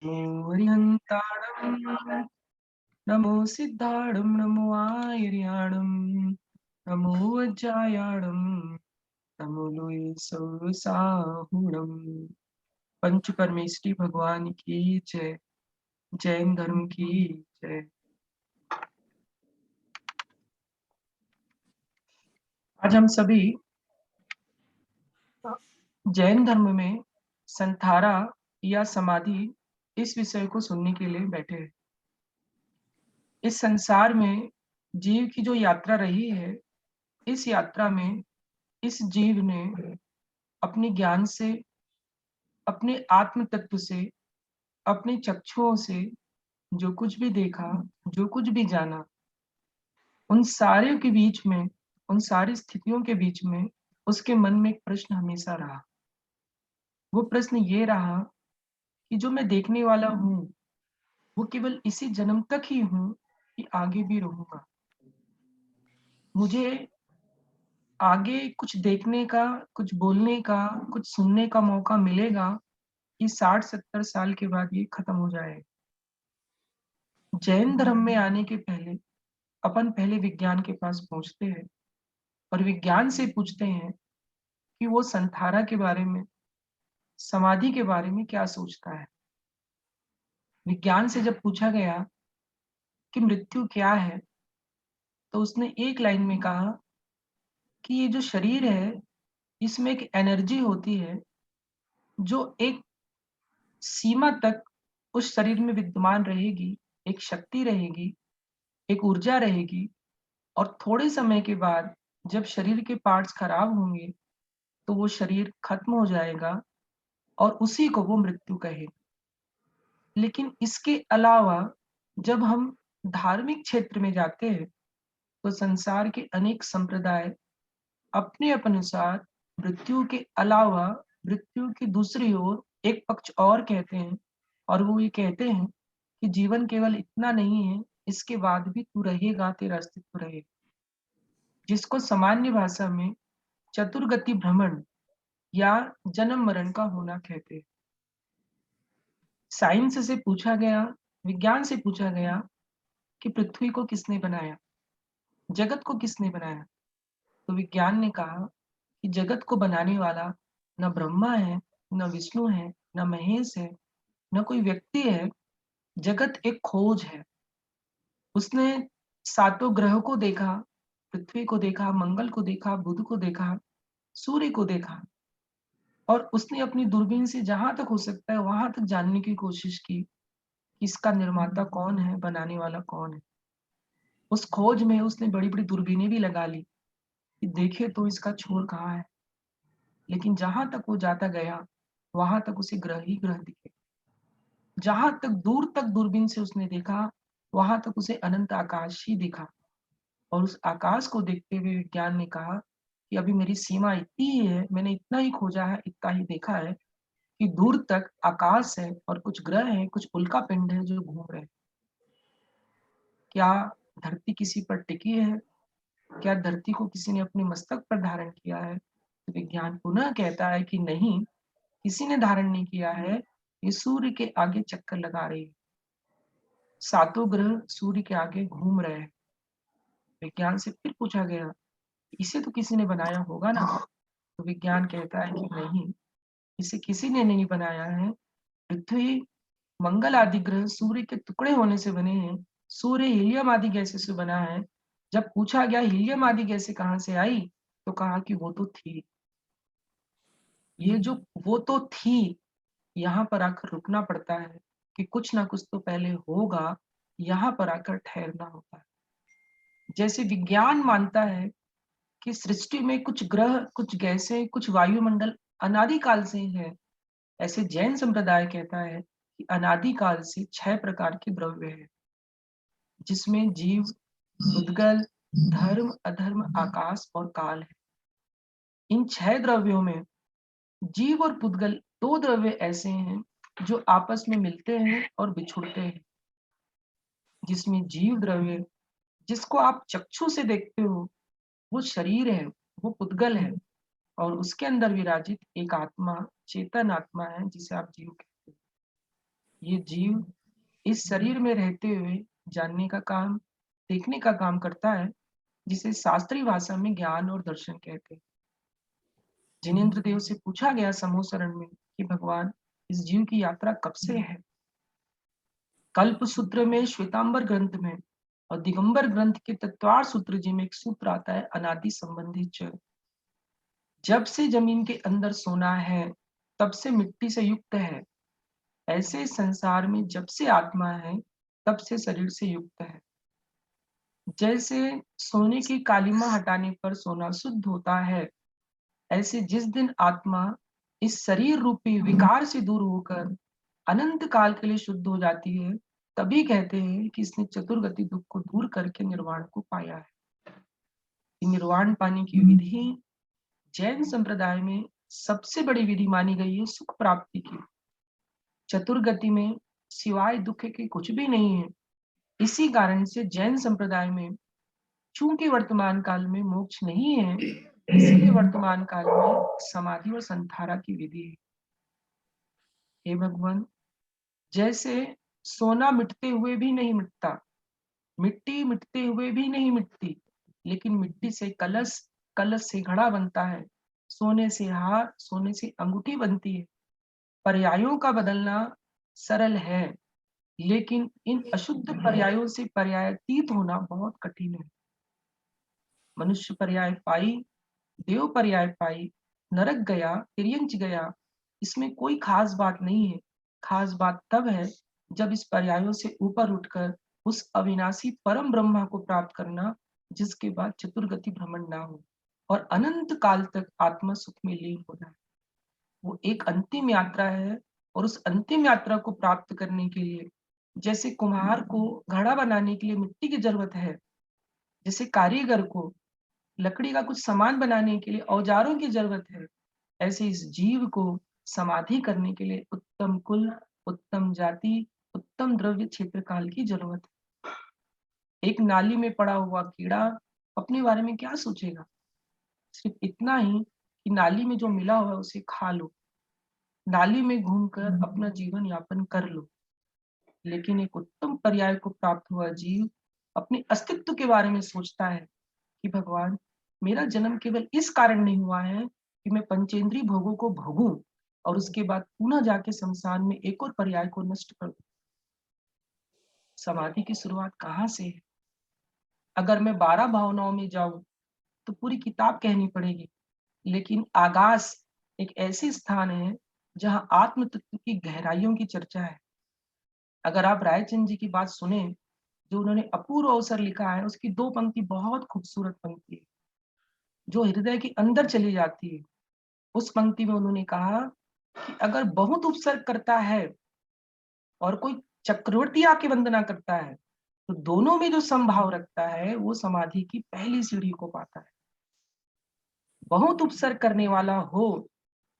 नमो हरिहन्ताणं नमो सिद्धाणं नमो आयर्याणं नमो वज्रायाणं नमो लोये सर्वसाहुणं। पंच परमेष्टि भगवान की जय। जैन धर्म की जय। आज हम सभी जैन धर्म में संथारा या समाधि इस विषय को सुनने के लिए बैठे हैं। इस संसार में जीव की जो यात्रा रही है, इस यात्रा में इस जीव ने अपने ज्ञान से, अपने आत्म तत्व से, अपने चक्षुओं से जो कुछ भी देखा, जो कुछ भी जाना, उन सारे के बीच में, उन सारी स्थितियों के बीच में उसके मन में एक प्रश्न हमेशा रहा। वो प्रश्न ये रहा कि जो मैं देखने वाला हूँ, वो केवल इसी जन्म तक ही हूँ कि आगे भी रहूंगा। मुझे आगे कुछ देखने का, कुछ बोलने का, कुछ सुनने का मौका मिलेगा कि 60-70 साल के बाद ये खत्म हो जाए। जैन धर्म में आने के पहले अपन पहले विज्ञान के पास पहुंचते हैं और विज्ञान से पूछते हैं कि वो संथारा के बारे में, समाधि के बारे में क्या सोचता है। विज्ञान से जब पूछा गया कि मृत्यु क्या है, तो उसने एक लाइन में कहा कि ये जो शरीर है, इसमें एक एनर्जी होती है जो एक सीमा तक उस शरीर में विद्यमान रहेगी, एक शक्ति रहेगी, एक ऊर्जा रहेगी, और थोड़े समय के बाद जब शरीर के पार्ट्स खराब होंगे तो वो शरीर खत्म हो जाएगा और उसी को वो मृत्यु कहेगा। लेकिन इसके अलावा जब हम धार्मिक क्षेत्र में जाते हैं तो संसार के अनेक संप्रदाय अपने अपने अनुसार मृत्यु के अलावा मृत्यु की दूसरी ओर एक पक्ष और कहते हैं, और वो ये कहते हैं कि जीवन केवल इतना नहीं है, इसके बाद भी तू रहेगा, तेरा अस्तित्व रहेगा, जिसको सामान्य भाषा में चतुर्गति भ्रमण या जन्म मरण का होना कहते हैं। साइंस से पूछा गया, विज्ञान से पूछा गया कि पृथ्वी को किसने बनाया, जगत को किसने बनाया, तो विज्ञान ने कहा कि जगत को बनाने वाला न ब्रह्मा है, न विष्णु है, न महेश है, न कोई व्यक्ति है। जगत एक खोज है। उसने सातों ग्रह को देखा, पृथ्वी को देखा, मंगल को देखा, बुध को देखा, सूर्य को देखा, और उसने अपनी दूरबीन से जहां तक हो सकता है वहां तक जानने की कोशिश की कि इसका निर्माता कौन है, बनाने वाला कौन है। उस खोज में उसने बड़ी बड़ी दूरबीनें भी लगा ली कि देखे तो इसका छोर कहाँ है। लेकिन जहां तक वो जाता गया वहां तक उसे ग्रह ही ग्रह दिखे। जहां तक दूर तक दूरबीन से उसने देखा वहां तक उसे अनंत आकाश ही दिखा। और उस आकाश को देखते हुए विज्ञान ने कहा कि अभी मेरी सीमा इतनी ही है, मैंने इतना ही खोजा है, इतना ही देखा है कि दूर तक आकाश है और कुछ ग्रह हैं, कुछ उल्का पिंड है जो घूम रहे हैं। क्या धरती किसी पर टिकी है? क्या धरती को किसी ने अपने मस्तक पर धारण किया है? तो विज्ञान पुनः कहता है कि नहीं, किसी ने धारण नहीं किया है, ये सूर्य के आगे चक्कर लगा रही है। सातों ग्रह सूर्य के आगे घूम रहे हैं। विज्ञान से फिर पूछा गया, इसे तो किसी ने बनाया होगा ना? तो विज्ञान कहता है कि नहीं, इसे किसी ने नहीं बनाया है। पृथ्वी, मंगल आदि ग्रह सूर्य के टुकड़े होने से बने हैं। सूर्य हीलियम आदि गैसें से बना है। जब पूछा गया हीलियम आदि गैसें कहाँ से आई, तो कहा कि वो तो थी। ये जो वो तो थी, यहाँ पर आकर रुकना पड़ता है कि कुछ ना कुछ तो पहले होगा, यहाँ पर आकर ठहरना होता है। जैसे विज्ञान मानता है कि सृष्टि में कुछ ग्रह, कुछ गैसें, कुछ वायुमंडल अनादिकाल से है, ऐसे जैन संप्रदाय कहता है कि अनादिकाल से 6 प्रकार के द्रव्य है, जिसमें जीव, उद्गल, धर्म, अधर्म, आकाश और काल है। इन 6 द्रव्यों में जीव और पुद्गल 2 द्रव्य ऐसे हैं जो आपस में मिलते हैं और बिछुड़ते हैं। जिसमें जीव द्रव्य, जिसको आप चक्षु से देखते हो, वो शरीर है, वो पुद्गल है, और उसके अंदर विराजित एक आत्मा, चेतन आत्मा है जिसे आप जीव कहते हो। ये जीव इस शरीर में रहते हुए जानने का काम, देखने का काम करता है, जिसे शास्त्रीय भाषा में ज्ञान और दर्शन कहते हैं। जिनेंद्र देव से पूछा गया समूह शरण में कि भगवान, इस जीव की यात्रा कब से है? कल्प सूत्र में, श्वेतांबर ग्रंथ में और दिगंबर ग्रंथ के तत्वार सूत्र जी में एक सूत्र आता है, अनादि संबंधी च। जब से जमीन के अंदर सोना है, तब से मिट्टी से युक्त है। ऐसे संसार में जब से आत्मा है, तब से शरीर से युक्त है। जैसे सोने की कालीमा हटाने पर सोना शुद्ध होता है, ऐसे जिस दिन आत्मा इस शरीर रूपी विकार से दूर होकर अनंत काल के लिए शुद्ध हो जाती है, तभी कहते हैं कि इसने चतुर्गति दुख को दूर करके निर्वाण को पाया है। निर्वाण पाने की विधि जैन संप्रदाय में सबसे बड़ी विधि मानी गई है सुख प्राप्ति की। चतुर्गति में सिवाय दुख के कुछ भी नहीं है। इसी कारण से जैन संप्रदाय में चूंकि वर्तमान काल में मोक्ष नहीं है, इसलिए वर्तमान काल में समाधि और संधारा की विधि है। हे भगवान, जैसे सोना मिटते हुए भी नहीं मिटता, मिट्टी मिटते हुए भी नहीं मिटती, लेकिन मिट्टी से कलश, कलश से घड़ा बनता है, सोने से हार, सोने से अंगूठी बनती है। पर्यायों का बदलना सरल है, लेकिन इन अशुद्ध पर्यायों से पर्यायतीत होना बहुत कठिन है। मनुष्य पर्याय पाई, देव पर्याय पाई, नरक गया, तिर्यंच गया, इसमें कोई खास बात नहीं है। खास बात तब है जब इस पर्यायों से ऊपर उठकर उस अविनाशी परम ब्रह्मा को प्राप्त करना, जिसके बाद चतुर्गति भ्रमण ना हो और अनंत काल तक आत्मा सुख में लीन हो जाए। वो एक अंतिम यात्रा है, और उस अंतिम यात्रा को प्राप्त करने के लिए जैसे कुम्हार को घड़ा बनाने के लिए मिट्टी की जरूरत है, जैसे कारीगर को लकड़ी का कुछ सामान बनाने के लिए औजारों की जरूरत है, ऐसे इस जीव को समाधि करने के लिए उत्तम कुल, उत्तम जाति, उत्तम द्रव्य क्षेत्र काल की जरूरत है। एक नाली में पड़ा हुआ कीड़ा अपने बारे में क्या सोचेगा? सिर्फ इतना ही कि नाली में जो मिला हुआ है उसे खा लो, नाली में घूमकर अपना जीवन यापन कर लो। लेकिन एक उत्तम पर्याय को प्राप्त हुआ जीव अपने अस्तित्व के बारे में सोचता है कि भगवान, मेरा जन्म केवल इस कारण नहीं हुआ है कि मैं पंचेंद्रीय भोगों को भोगूं और उसके बाद पुनः जाके संसार में एक और पर्याय को नष्ट कर दूं। समाधि की शुरुआत कहाँ से है? अगर मैं 12 भावनाओं में जाऊं तो पूरी किताब कहनी पड़ेगी, लेकिन आगाज एक ऐसी स्थान है जहां आत्म तत्व की गहराइयों की चर्चा है। अगर आप रायचंद जी की बात सुने, जो उन्होंने अपूर्व अवसर लिखा है, उसकी 2 पंक्ति बहुत खूबसूरत पंक्ति है, जो हृदय के अंदर चली जाती है। उस पंक्ति में उन्होंने कहा कि अगर बहुत उपसर्ग करता है और कोई चक्रवर्ती आके वंदना करता है, तो दोनों में जो समभाव रखता है, वो समाधि की पहली सीढ़ी को पाता है। बहुत उपसर्ग करने वाला हो,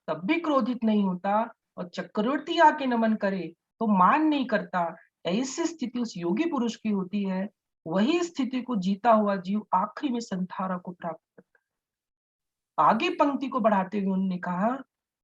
तब भी क्रोधित नहीं होता, और चक्रवर्ती आके नमन करे तो मान नहीं करता। ऐसी स्थिति उस योगी पुरुष की होती है। वही स्थिति को जीता हुआ जीव आखिरी में संथारा को प्राप्त करता है। आगे पंक्ति को बढ़ाते हुए उन्होंने कहा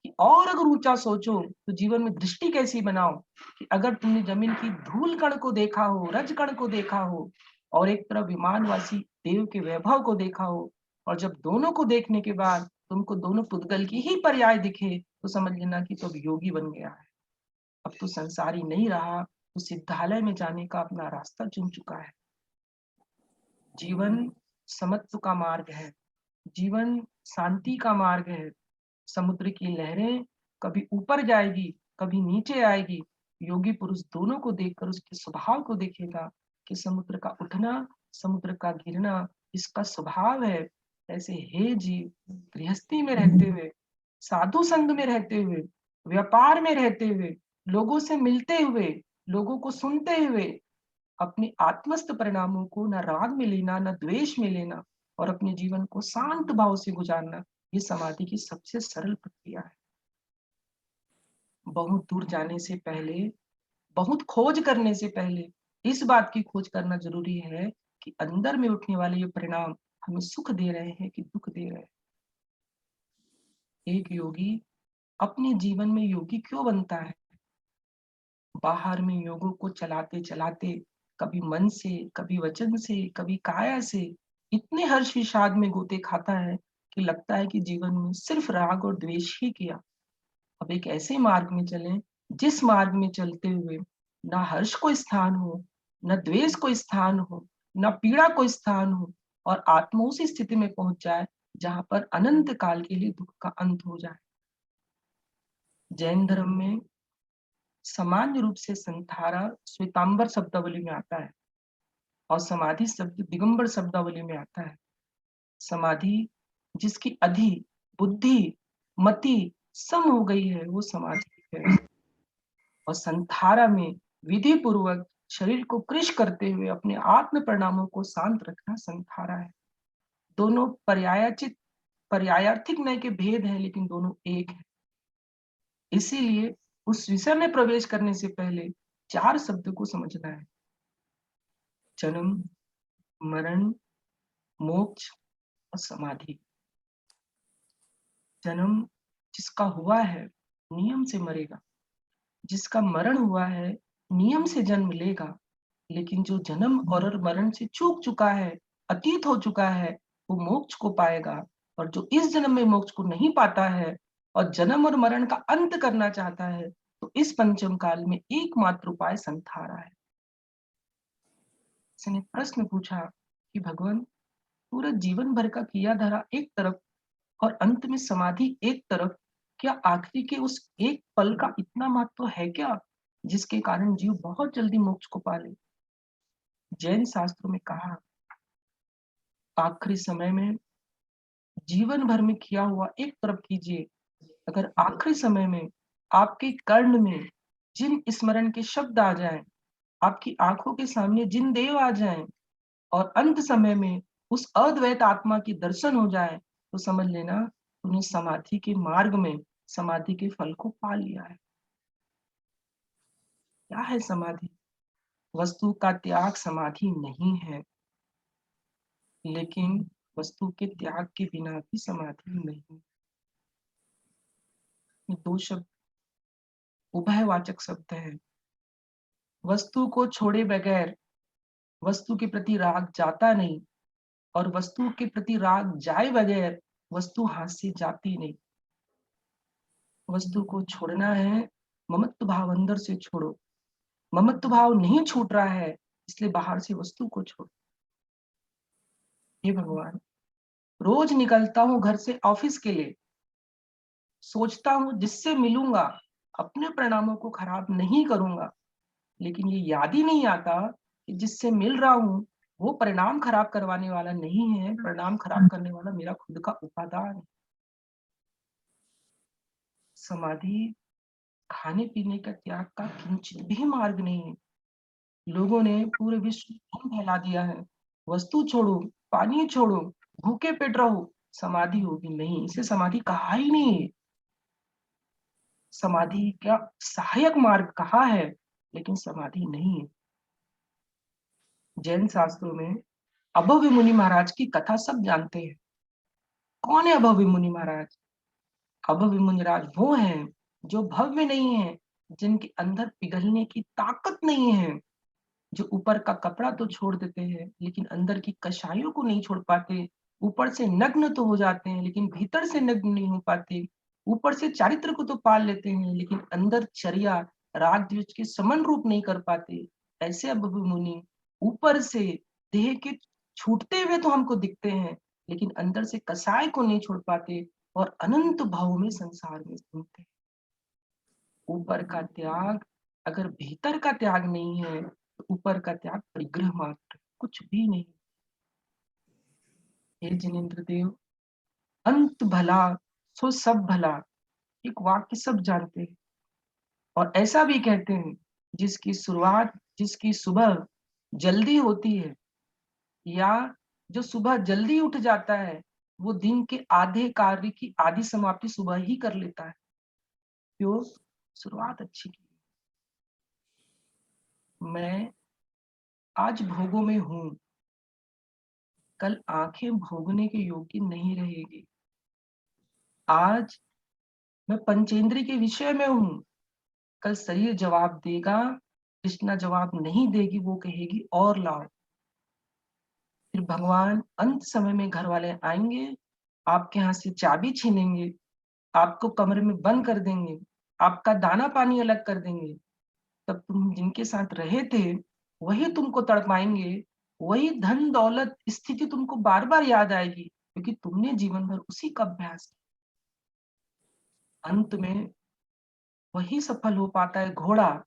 कि और अगर ऊंचा सोचो तो जीवन में दृष्टि कैसी बनाओ कि अगर तुमने जमीन की धूल कण को देखा हो, रज कण को देखा हो, और एक तरफ विमानवासी देव के वैभव को देखा हो, और जब दोनों को देखने के बाद तुमको दोनों पुद्गल की ही पर्याय दिखे, तो समझ लेना कि तो अब योगी बन गया है। अब तो संसारी नहीं रहा, तो सिद्धालय में जाने का अपना रास्ता चुन चुका है। जीवन समत्व का मार्ग है, जीवन शांति का मार्ग है। समुद्र की लहरें कभी ऊपर जाएगी, कभी नीचे आएगी। योगी पुरुष दोनों को देखकर उसके स्वभाव को देखेगा कि समुद्र का उठना, समुद्र का गिरना इसका स्वभाव है। ऐसे हे जीव, गृहस्थी में रहते हुए, साधु संग में रहते हुए, व्यापार में रहते हुए, लोगों से मिलते हुए, लोगों को सुनते हुए, अपने आत्मस्थ परिणामों को न राग में लेना, न द्वेष में लेना, और अपने जीवन को शांत भाव से गुजारना, ये समाधि की सबसे सरल प्रक्रिया है। बहुत दूर जाने से पहले, बहुत खोज करने से पहले इस बात की खोज करना जरूरी है कि अंदर में उठने वाले ये परिणाम हमें सुख दे रहे हैं कि दुख दे रहे हैं। एक योगी अपने जीवन में योगी क्यों बनता है? बाहर में योगों को चलाते-चलाते कभी मन से, कभी वचन से, कभी काया से इतने हर्ष विषाद में गोते खाता है कि लगता है कि जीवन में सिर्फ राग और द्वेष ही किया। अब एक ऐसे मार्ग में चलें, जिस मार्ग में चलते हुए ना हर्ष को स्थान हो, ना द्वेष को स्थान हो, ना पीड़ा को स्थान हो और आत्मा उसी स्थिति में पहुँच जाए, जहाँ पर अनंत काल के लिए दुःख का अंत हो जाए। जैन धर्म में सामान्य रूप से संथारा श्वेतांबर शब्दावली में आता है और समाधि शब्द दिगंबर शब्दावली में आता है। समाधि जिसकी अधि, बुद्धि, मति सम हो गई है, वो समाधि है। और संथारा में विधि पूर्वक शरीर को कृश करते हुए अपने आत्म परिणामों को शांत रखना संथारा है। दोनों पर्यायार्थिक नय के भेद हैं, लेकिन दोनों एक है। इसीलिए उस विषय में प्रवेश करने से पहले 4 शब्द को समझना है। जन्म, मरण, मोक्ष और समाधि। जन्म जिसका हुआ है, नियम से मरेगा। जिसका मरण हुआ है, नियम से जन्म लेगा। लेकिन जो जन्म और मरण से चूक चुका है, अतीत हो चुका है, वो मोक्ष को पाएगा। और जो इस जन्म में मोक्ष को नहीं पाता है और जन्म और मरण का अंत करना चाहता है, तो इस पंचम काल में एकमात्र उपाय संथारा है। इसने प्रश्न पूछा कि भगवान, पूरा जीवन भर का किया धरा एक तरफ और अंत में समाधि एक तरफ, क्या आखिरी के उस एक पल का इतना महत्व है क्या, जिसके कारण जीव बहुत जल्दी मोक्ष को पा ले? जैन शास्त्रों में कहा, आखिरी समय में जीवन भर में किया हुआ एक तरफ कीजिए। अगर आखिरी समय में आपके कर्ण में जिन स्मरण के शब्द आ जाएं, आपकी आंखों के सामने जिन देव आ जाएं और अंत समय में उस अद्वैत आत्मा की दर्शन हो जाए, तो समझ लेना तुमने समाधि के मार्ग में समाधि के फल को पा लिया है। क्या है समाधि? वस्तु का त्याग समाधि नहीं है, लेकिन वस्तु के त्याग के बिना भी समाधि नहीं। ये 2 शब्द उभयवाचक शब्द है। वस्तु को छोड़े बगैर वस्तु के प्रति राग जाता नहीं और वस्तु के प्रति राग जाए बगैर वस्तु हाथ से जाती नहीं। वस्तु को छोड़ना है, ममत्व भाव अंदर से छोड़ो। ममत्व भाव नहीं छूट रहा है, इसलिए बाहर से वस्तु को छोड़ो। हे भगवान, रोज निकलता हूँ घर से ऑफिस के लिए, सोचता हूँ जिससे मिलूंगा अपने परिणामों को खराब नहीं करूंगा, लेकिन ये याद ही नहीं आता कि जिससे मिल रहा हूँ वो परिणाम खराब करवाने वाला नहीं है, परिणाम खराब करने वाला मेरा खुद का उपादान है। समाधि खाने पीने का त्याग का किंचित भी मार्ग नहीं है। लोगों ने पूरे विश्व में भ्रम फैला दिया है, वस्तु छोड़ो, पानी छोड़ो, भूखे पेट रहो, समाधि होगी। नहीं, इसे समाधि कहा ही नहीं है। समाधि का सहायक मार्ग कहा है, लेकिन समाधि नहीं है। जैन शास्त्रों में अभव्य मुनि महाराज की कथा सब जानते हैं। कौन है अभव्य मुनि महाराज? अभव्य मुनि महाराज वो हैं जो भव्य नहीं है, जिनके अंदर पिघलने की ताकत नहीं है, जो ऊपर का कपड़ा तो छोड़ देते हैं लेकिन अंदर की कषायों को नहीं छोड़ पाते। ऊपर से नग्न तो हो जाते हैं लेकिन भीतर से नग्न नहीं हो पाते। ऊपर से चारित्र को तो पाल लेते हैं लेकिन अंदर चर्या राग द्वेष के समन रूप नहीं कर पाते। ऐसे अब मुनि ऊपर से देह के छूटते हुए तो हमको दिखते हैं, लेकिन अंदर से कसाय को नहीं छोड़ पाते और अनंत भाव में संसार में घूमते। ऊपर का त्याग, अगर भीतर का त्याग नहीं है तो ऊपर का त्याग परिग्रह मात्र, कुछ भी नहीं। हे जिनेन्द्र देव, अंत भला सो सब भला, एक वाक्य सब जानते हैं और ऐसा भी कहते हैं, जिसकी सुबह जल्दी होती है या जो सुबह जल्दी उठ जाता है, वो दिन के आधे कार्य की आधी समाप्ति सुबह ही कर लेता है। क्यों? शुरुआत अच्छी की। मैं आज भोगों में हूं, कल आंखें भोगने के योग्य नहीं रहेगी। आज मैं पंचेंद्रिय के विषय में हूं, कल शरीर जवाब देगा, तृष्णा जवाब नहीं देगी, वो कहेगी और लाओ। फिर भगवान अंत समय में घर वाले आएंगे, आपके हाथ से चाबी छीनेंगे, आपको कमरे में बंद कर देंगे, आपका दाना पानी अलग कर देंगे। तब तुम जिनके साथ रहे थे वही तुमको तड़पाएंगे, वही धन दौलत स्थिति तुमको बार बार याद आएगी, क्योंकि तुमने जीवन भर उसी का अभ्यास किया। अंत में वही सफल हो पाता है घोड़ा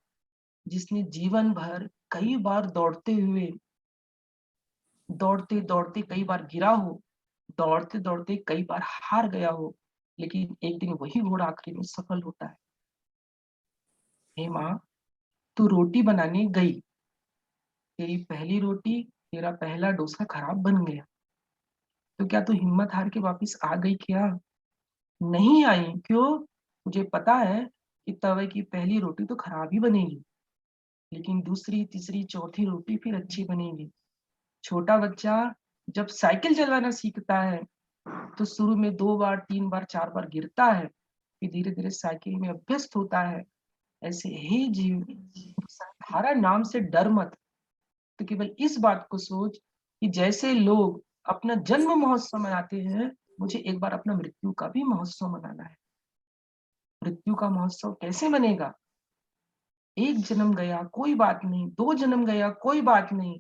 जिसने जीवन भर कई बार दौड़ते दौड़ते कई बार गिरा हो, दौड़ते दौड़ते कई बार हार गया हो, लेकिन एक दिन वही घोड़ा आखिरी में सफल होता है। हे माँ, तू रोटी बनाने गई, तेरी पहली रोटी, तेरा पहला डोसा खराब बन गया, तो क्या तू हिम्मत हार के वापिस आ गई क्या? नहीं आई। क्यों? मुझे पता है कि तवे की पहली रोटी तो खराब ही बनेगी, लेकिन दूसरी तीसरी चौथी रोटी फिर अच्छी बनेगी। छोटा बच्चा जब साइकिल चलाना सीखता है तो शुरू में 2 बार 3 बार 4 बार गिरता है, फिर धीरे धीरे साइकिल में अभ्यस्त होता है। ऐसे ही जीव संहारा नाम से डर मत, तो केवल इस बात को सोच कि जैसे लोग अपना जन्म महोत्सव मनाते हैं, मुझे एक बार अपना मृत्यु का भी महोत्सव मनाना है। मृत्यु का महोत्सव कैसे बनेगा? एक जन्म गया कोई बात नहीं, 2 जन्म गया कोई बात नहीं,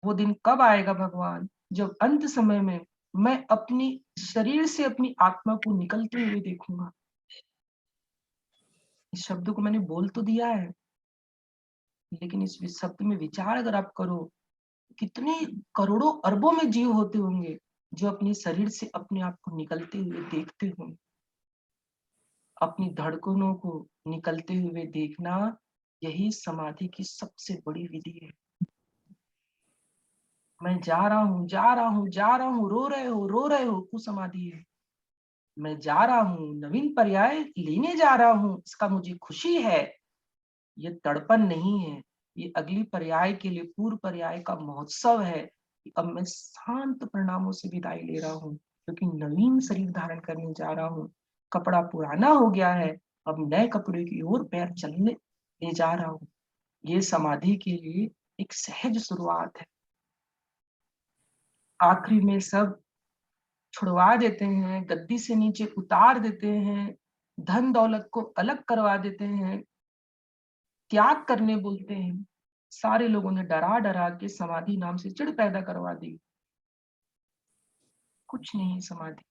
वो दिन कब आएगा भगवान, जब अंत समय में मैं अपनी शरीर से अपनी आत्मा को निकलते हुए देखूंगा। इस शब्द को मैंने बोल तो दिया है, लेकिन इस शब्द में विचार अगर आप करो, कितने करोड़ों अरबों में जीव होते होंगे जो अपने शरीर से अपने आप को निकलते हुए देखते होंगे। अपनी धड़कनों को निकलते हुए देखना, यही समाधि की सबसे बड़ी विधि है। मैं जा रहा हूँ, जा रहा हूँ, जा रहा हूँ, रो रहे हो, कुसमाधि है। मैं जा रहा हूँ, नवीन पर्याय लेने जा रहा हूँ, इसका मुझे खुशी है। ये तड़पन नहीं है, ये अगली पर्याय के लिए पूर्व पर्याय का महोत्सव है कि अब मैं शांत परिणामों से विदाई ले रहा हूँ, क्योंकि नवीन शरीर धारण करने जा रहा हूँ। कपड़ा पुराना हो गया है, अब नए कपड़े की ओर पैर चलने ले जा रहा हूँ। ये समाधि के लिए एक सहज शुरुआत है। आखिरी में सब छुड़वा देते हैं, गद्दी से नीचे उतार देते हैं, धन दौलत को अलग करवा देते हैं, त्याग करने बोलते हैं। सारे लोगों ने डरा डरा के समाधि नाम से चिढ़ पैदा करवा दी। कुछ नहीं समाधि,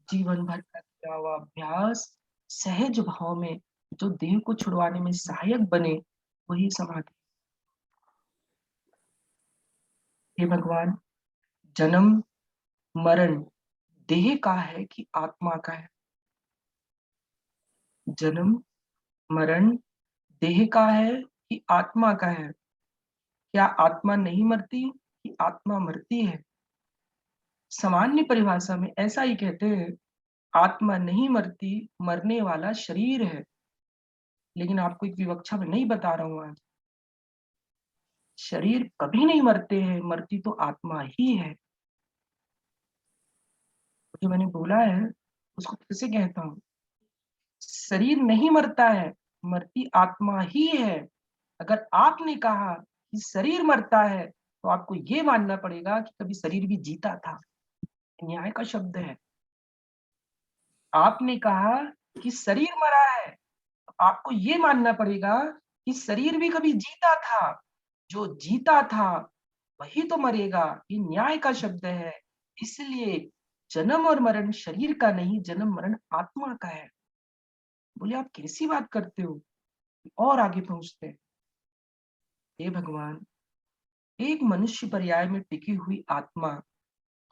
जीवन भर का किया हुआ अभ्यास सहज भाव में जो देह को छुड़वाने में सहायक बने, वही समाधि। हे भगवान, जन्म मरण देह का है कि आत्मा का है? जन्म मरण देह का है कि आत्मा का है? क्या आत्मा नहीं मरती कि आत्मा मरती है? सामान्य परिभाषा में ऐसा ही कहते हैं, आत्मा नहीं मरती, मरने वाला शरीर है। लेकिन आपको एक विवक्षा में नहीं बता रहा हूं आज, शरीर कभी नहीं मरते हैं, मरती तो आत्मा ही है। जो मैंने बोला है उसको फिर से कहता हूँ, शरीर नहीं मरता है, मरती आत्मा ही है। अगर आपने कहा कि शरीर मरता है, तो आपको ये मानना पड़ेगा कि कभी शरीर भी जीता था। न्याय का शब्द है। आपने कहा कि शरीर मरा है, तो आपको ये मानना पड़ेगा कि शरीर भी कभी जीता था। जो जीता था वही तो मरेगा, ये न्याय का शब्द है। इसलिए जन्म और मरण शरीर का नहीं, जन्म मरण आत्मा का है। बोले आप कैसी बात करते हो? और आगे पहुंचते हैं। हे भगवान, एक मनुष्य पर्याय में टिकी हुई आत्मा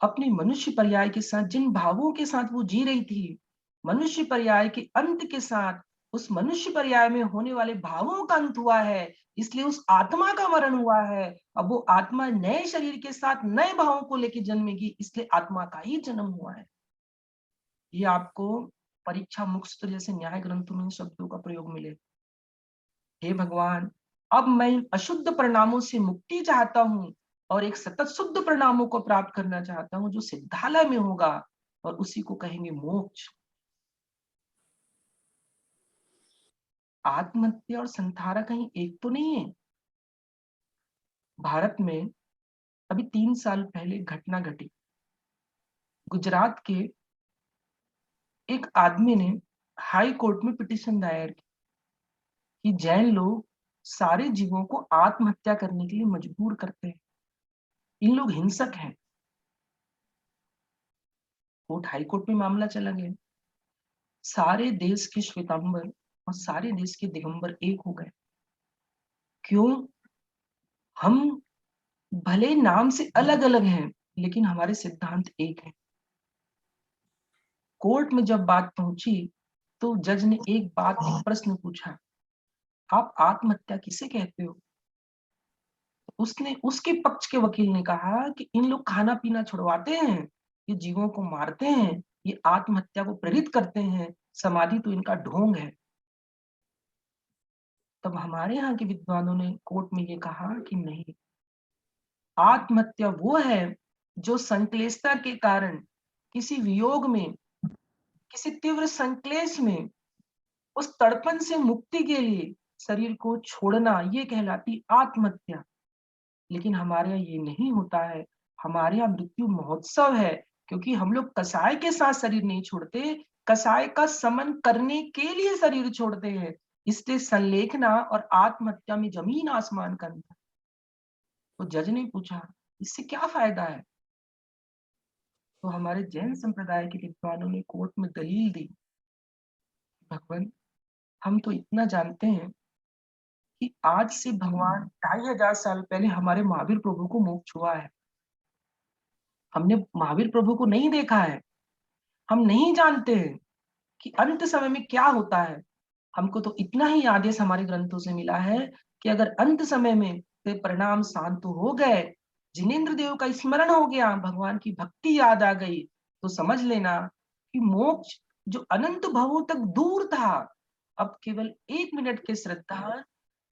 अपनी मनुष्य पर्याय के साथ जिन भावों के साथ वो जी रही थी, मनुष्य पर्याय के अंत के साथ उस मनुष्य पर्याय में होने वाले भावों का अंत हुआ है, इसलिए उस आत्मा का मरण हुआ है। अब वो आत्मा नए शरीर के साथ नए भावों को लेकर जन्मेगी, इसलिए आत्मा का ही जन्म हुआ है। ये आपको परीक्षा मुक्त जैसे न्याय ग्रंथों में इन शब्दों का प्रयोग मिले। हे भगवान, अब मैं अशुद्ध परिणामों से मुक्ति चाहता हूँ और एक सतत शुद्ध परिणामों को प्राप्त करना चाहता हूँ, जो सिद्धालय में होगा, और उसी को कहेंगे मोक्ष। आत्महत्या और संथारा कहीं एक तो नहीं है। भारत में अभी 3 साल पहले घटना घटी। गुजरात के एक आदमी ने हाई कोर्ट में पिटीशन दायर की कि जैन लोग सारे जीवों को आत्महत्या करने के लिए मजबूर करते हैं। इन लोग हिंसक हैं। हाई कोर्ट में मामला चला गया। सारे देश के श्वेतांबर और सारे देश के दिगंबर एक हो गए। क्यों? हम भले नाम से अलग अलग हैं, लेकिन हमारे सिद्धांत एक है। कोर्ट में जब बात पहुंची तो जज ने एक प्रश्न पूछा, आप आत्महत्या किसे कहते हो? उसने उसके पक्ष के वकील ने कहा कि इन लोग खाना पीना छुड़वाते हैं, ये जीवों को मारते हैं, ये आत्महत्या को प्रेरित करते हैं, समाधि तो इनका ढोंग है। तब हमारे यहाँ के विद्वानों ने कोर्ट में ये कहा कि नहीं, आत्महत्या वो है जो संक्लेशता के कारण, किसी वियोग में, किसी तीव्र संक्लेश में, उस तड़पन से मुक्ति के लिए शरीर को छोड़ना, ये कहलाती आत्महत्या। लेकिन हमारे यहाँ ये नहीं होता है। हमारे यहाँ मृत्यु महोत्सव है, क्योंकि हम लोग कसाय के साथ शरीर नहीं छोड़ते, कसाय का समन करने के लिए शरीर छोड़ते हैं। इसलिए संलेखना और आत्महत्या में जमीन आसमान का अंतर। तो जज ने पूछा, इससे क्या फायदा है? तो हमारे जैन संप्रदाय के विद्वानों ने कोर्ट में दलील दी, भगवान, हम तो इतना जानते हैं कि आज से भगवान 2500 साल पहले हमारे महावीर प्रभु को मोक्ष हुआ है। हमने महावीर प्रभु को नहीं देखा है। हम नहीं जानते हैं कि अंत समय में क्या होता है। हमको तो इतना ही आदेश हमारे ग्रंथों से मिला है कि अगर अंत समय में ते परिणाम शांत हो गए, जिनेन्द्र देव का स्मरण हो गया, भगवान की भक्ति याद आ गई, तो समझ लेना कि मोक्ष जो अनंत भवों तक दूर था, अब केवल 1 मिनट के श्रद्धा,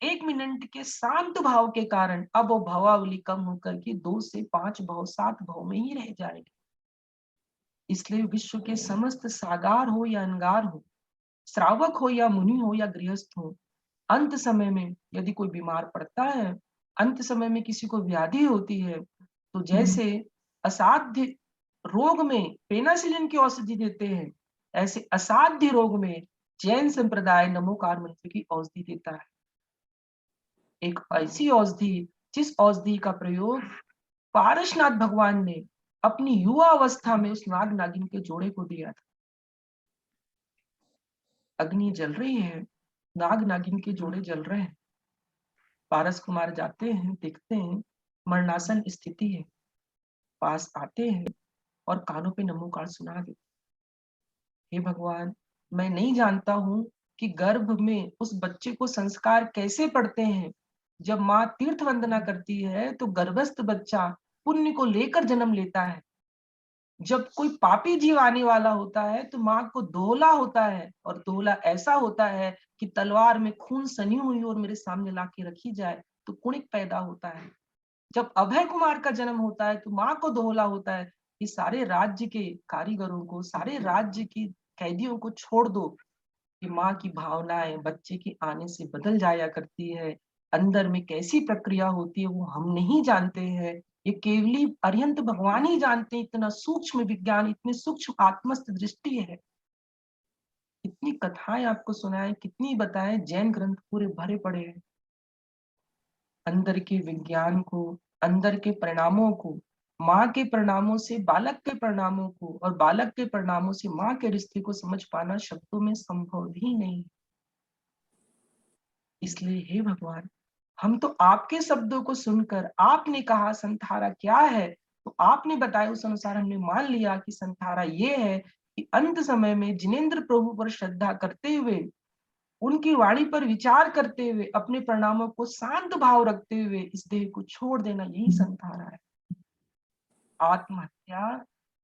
1 मिनट के शांत भाव के कारण अब वो भवावली कम होकर के 2 से 5 भव, 7 भव में ही रह जाएगी। इसलिए विश्व के समस्त सागार हो या अंगार हो, श्रावक हो या मुनि हो या गृहस्थ हो, अंत समय में यदि कोई बीमार पड़ता है, अंत समय में किसी को व्याधि होती है, तो जैसे असाध्य रोग में पेनासिलिन की औषधि देते हैं, ऐसे असाध्य रोग में जैन संप्रदाय नमोकार मंत्र की औषधि देता है। एक ऐसी औषधि जिस औषधि का प्रयोग पारसनाथ भगवान ने अपनी युवा अवस्था में उस नाग नागिन के जोड़े को दिया था। अग्नि जल रही है, नाग नागिन के जोड़े जल रहे हैं। पारस कुमार जाते हैं, देखते हैं मरणासन स्थिति है, पास आते हैं और कानों पे नमोकार सुना देते। हे भगवान, मैं नहीं जानता हूं कि गर्भ में उस बच्चे को संस्कार कैसे पड़ते हैं। जब माँ तीर्थ वंदना करती है तो गर्भस्थ बच्चा पुण्य को लेकर जन्म लेता है। जब कोई पापी जीव आने वाला होता है तो माँ को दोहला होता है, और दोहला ऐसा होता है कि तलवार में खून सनी हुई और मेरे सामने लाके रखी जाए तो कुणिक पैदा होता है। जब अभय कुमार का जन्म होता है तो माँ को दोहला होता है कि सारे राज्य के कारीगरों को, सारे राज्य की कैदियों को छोड़ दो, कि माँ की भावनाएं बच्चे के आने से बदल जाया करती है। अंदर में कैसी प्रक्रिया होती है वो हम नहीं जानते हैं। ये केवली अरिहंत भगवान ही जानते हैं। इतना सूक्ष्म विज्ञान, इतनी सूक्ष्म आत्मस्थ दृष्टि है। कितनी कथाएं आपको सुनाएं, कितनी बताएं, जैन ग्रंथ पूरे भरे पड़े हैं अंदर के विज्ञान को, अंदर के परिणामों को, माँ के परिणामों से बालक के परिणामों को, और बालक के परिणामों से माँ के रिश्ते को समझ पाना शब्दों में संभव ही नहीं। इसलिए हे भगवान, हम तो आपके शब्दों को सुनकर, आपने कहा संथारा क्या है तो आपने बताया, उस अनुसार हमने मान लिया कि संथारा ये है कि अंत समय में जिनेन्द्र प्रभु पर श्रद्धा करते हुए, उनकी वाणी पर विचार करते हुए, अपने परिणामों को शांत भाव रखते हुए इस देह को छोड़ देना, यही संथारा है। आत्महत्या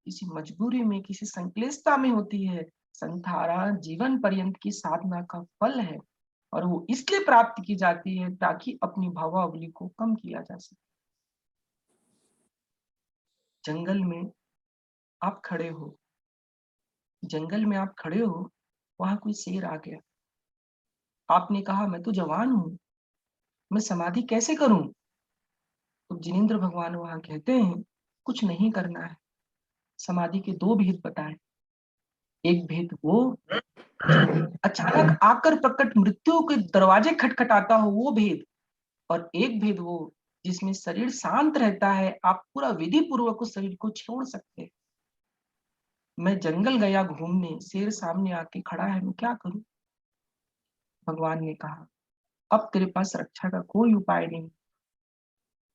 किसी मजबूरी में, किसी संक्लिष्टता में होती है। संथारा जीवन पर्यंत की साधना का फल है, और वो इसलिए प्राप्त की जाती है ताकि अपनी भावावली को कम किया जा सके। जंगल में आप खड़े हो, जंगल में आप खड़े हो, वहां कोई शेर आ गया, आपने कहा मैं तो जवान हूँ, मैं समाधि कैसे करूँ? तो जिनेंद्र भगवान वहाँ कहते हैं, कुछ नहीं करना है। समाधि के 2 भेद बताए। एक भेद वो जो अचानक आकर प्रकट मृत्यु के दरवाजे खटखटाता हो वो भेद, और एक भेद वो जिसमें शरीर शांत रहता है, आप पूरा विधि पूर्वक उस शरीर को छोड़ सकते हैं। मैं जंगल गया घूमने, शेर सामने आके खड़ा है, मैं क्या करूं? भगवान ने कहा, अब तेरे पास रक्षा का कोई उपाय नहीं।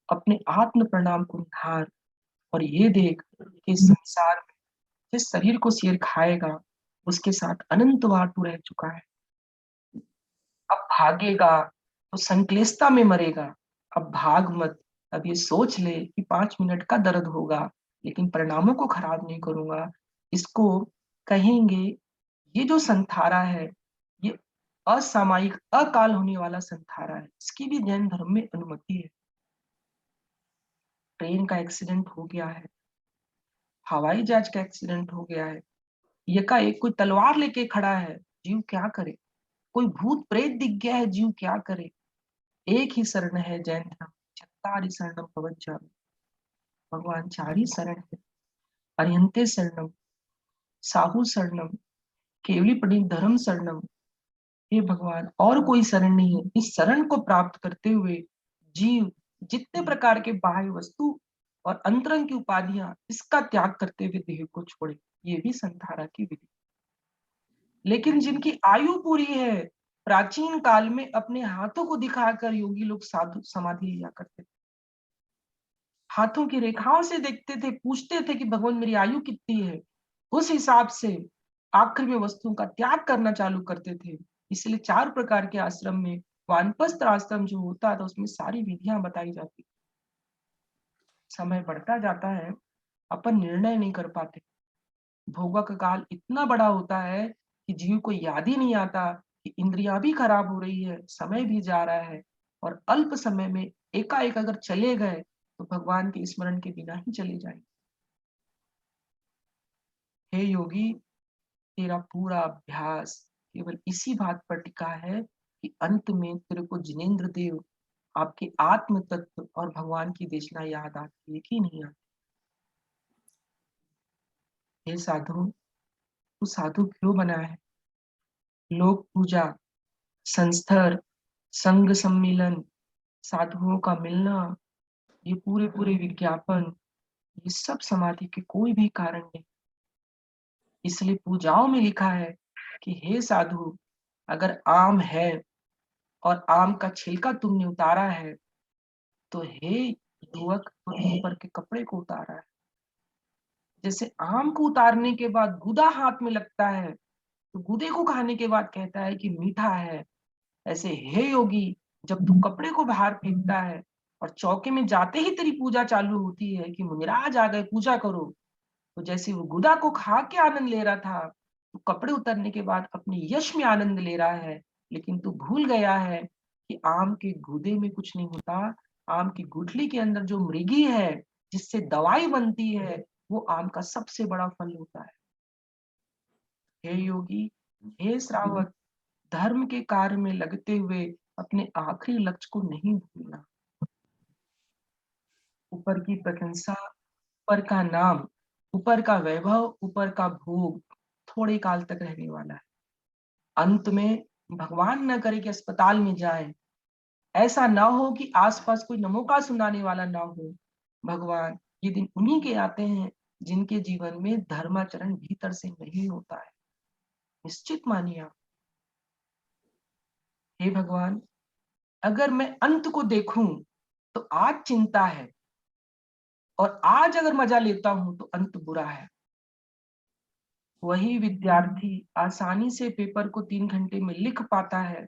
अपने आत्म प्रणाम को निहार और ये देख कि इस संसार में जिस शरीर को शेर खाएगा, उसके साथ अनंत बार तू रह चुका है। अब भागेगा तो संक्लिष्टता में मरेगा। अब भाग मत। अब ये सोच ले कि 5 मिनट का दर्द होगा, लेकिन परिणामों को खराब नहीं करूंगा। इसको कहेंगे, ये जो संथारा है, ये असामयिक अकाल होने वाला संथारा है। इसकी भी जैन धर्म में अनुमति है। ट्रेन का एक्सीडेंट हो गया है, हवाई जहाज का एक्सीडेंट हो गया है, एकाएक कोई तलवार लेके खड़ा है, जीव क्या करे? कोई भूत प्रेत दिख गया है, जीव क्या करे? एक ही शरण है जैन धर्म, चत्तारि शरणम प्रवक्ष्यामि। भगवान 4 ही शरण है। अर्यन्ते शरणम, साहू शरणम, केवली पड़ी धर्म शरणम। हे भगवान, और कोई शरण नहीं है। इस शरण को प्राप्त करते हुए जीव जितने प्रकार के बाह्य वस्तु और अंतरंग की उपाधियां, इसका त्याग करते हुए देह को छोड़े। ये भी संधारा की विधि। लेकिन जिनकी आयु पूरी है, प्राचीन काल में अपने हाथों को दिखाकर योगी लोग साधु समाधि लिया करते थे। हाथों की रेखाओं से देखते थे, पूछते थे कि भगवान मेरी आयु कितनी है। उस हिसाब से आखिर में वस्तुओं का त्याग करना चालू करते थे। इसलिए 4 प्रकार के आश्रम में वानप्रस्थ आश्रम जो होता था, उसमें सारी विधियां बताई जाती। समय बढ़ता जाता है, अपन निर्णय नहीं कर पाते। भोगवा का काल इतना बड़ा होता है कि जीव को याद ही नहीं आता कि इंद्रियां भी खराब हो रही है, समय भी जा रहा है, और अल्प समय में एकाएक अगर चले गए तो भगवान के स्मरण के बिना ही चले जाएंगे। हे योगी, तेरा पूरा अभ्यास केवल इसी बात पर टिका है कि अंत में तेरे को जिनेंद्र देव, आपके आत्म तत्व और भगवान की देशना याद आती है कि नहीं आती? हे साधु, तू साधु क्यों बना है? लोक पूजा, संस्तर, संघ सम्मिलन, साधुओं का मिलना, ये पूरे पूरे विज्ञापन, ये सब समाधि के कोई भी कारण नहीं। इसलिए पूजाओं में लिखा है कि हे साधु, अगर आम है और आम का छिलका तुमने उतारा है, तो हे युवक, तूने ऊपर के कपड़े को उतारा है। जैसे आम को उतारने के बाद गूदा हाथ में लगता है, तो गूदे को खाने के बाद कहता है कि मीठा है। ऐसे हे योगी, जब तू कपड़े को बाहर फेंकता है और चौके में जाते ही तेरी पूजा चालू होती है कि मुनिराज आ गए पूजा करो, तो जैसे वो गुदा को खा के आनंद ले रहा था, तो कपड़े उतरने के बाद अपने यश में आनंद ले रहा है। लेकिन तू भूल गया है कि आम के गूदे में कुछ नहीं होता। आम की गुठली के अंदर जो मृगी है, जिससे दवाई बनती है, वो आम का सबसे बड़ा फल होता है। हे योगी, हे श्रावक, धर्म के कार्य में लगते हुए अपने आखिरी लक्ष्य को नहीं भूलना। ऊपर की प्रशंसा, ऊपर का नाम, ऊपर का वैभव, ऊपर का भोग थोड़े काल तक रहने वाला है। अंत में भगवान न करे कि अस्पताल में जाए, ऐसा ना हो कि आसपास कोई नमोका सुनाने वाला ना हो। भगवान, ये दिन उन्हीं के आते हैं जिनके जीवन में धर्माचरण भीतर से नहीं होता है। निश्चित मानिए आप। हे भगवान, अगर मैं अंत को देखूं तो आज चिंता है, और आज अगर मजा लेता हूं तो अंत बुरा है। वही विद्यार्थी आसानी से पेपर को 3 घंटे में लिख पाता है,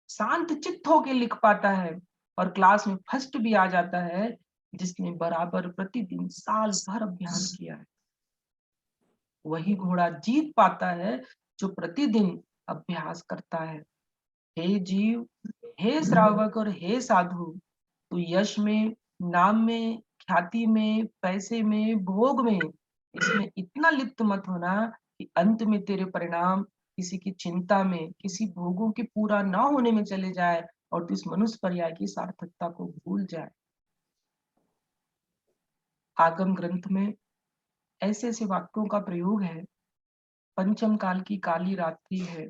शांत चित्त होके लिख पाता है, और क्लास में फर्स्ट भी आ जाता है, जिसने बराबर प्रतिदिन साल भर अभ्यास किया है। वही घोड़ा जीत पाता है जो प्रतिदिन अभ्यास करता है। हे जीव, हे श्रावक और हे साधु, तू यश में, नाम में, ख्याति में, पैसे में, भोग में, इसमें इतना लिप्त मत होना कि अंत में तेरे परिणाम किसी की चिंता में, किसी भोगों के पूरा ना होने में चले जाए और तू इस मनुष्य पर्याय की सार्थकता को भूल जाए। आगम ग्रंथ में ऐसे-ऐसे वाक्यों का प्रयोग है। पंचम काल की काली रात्रि है।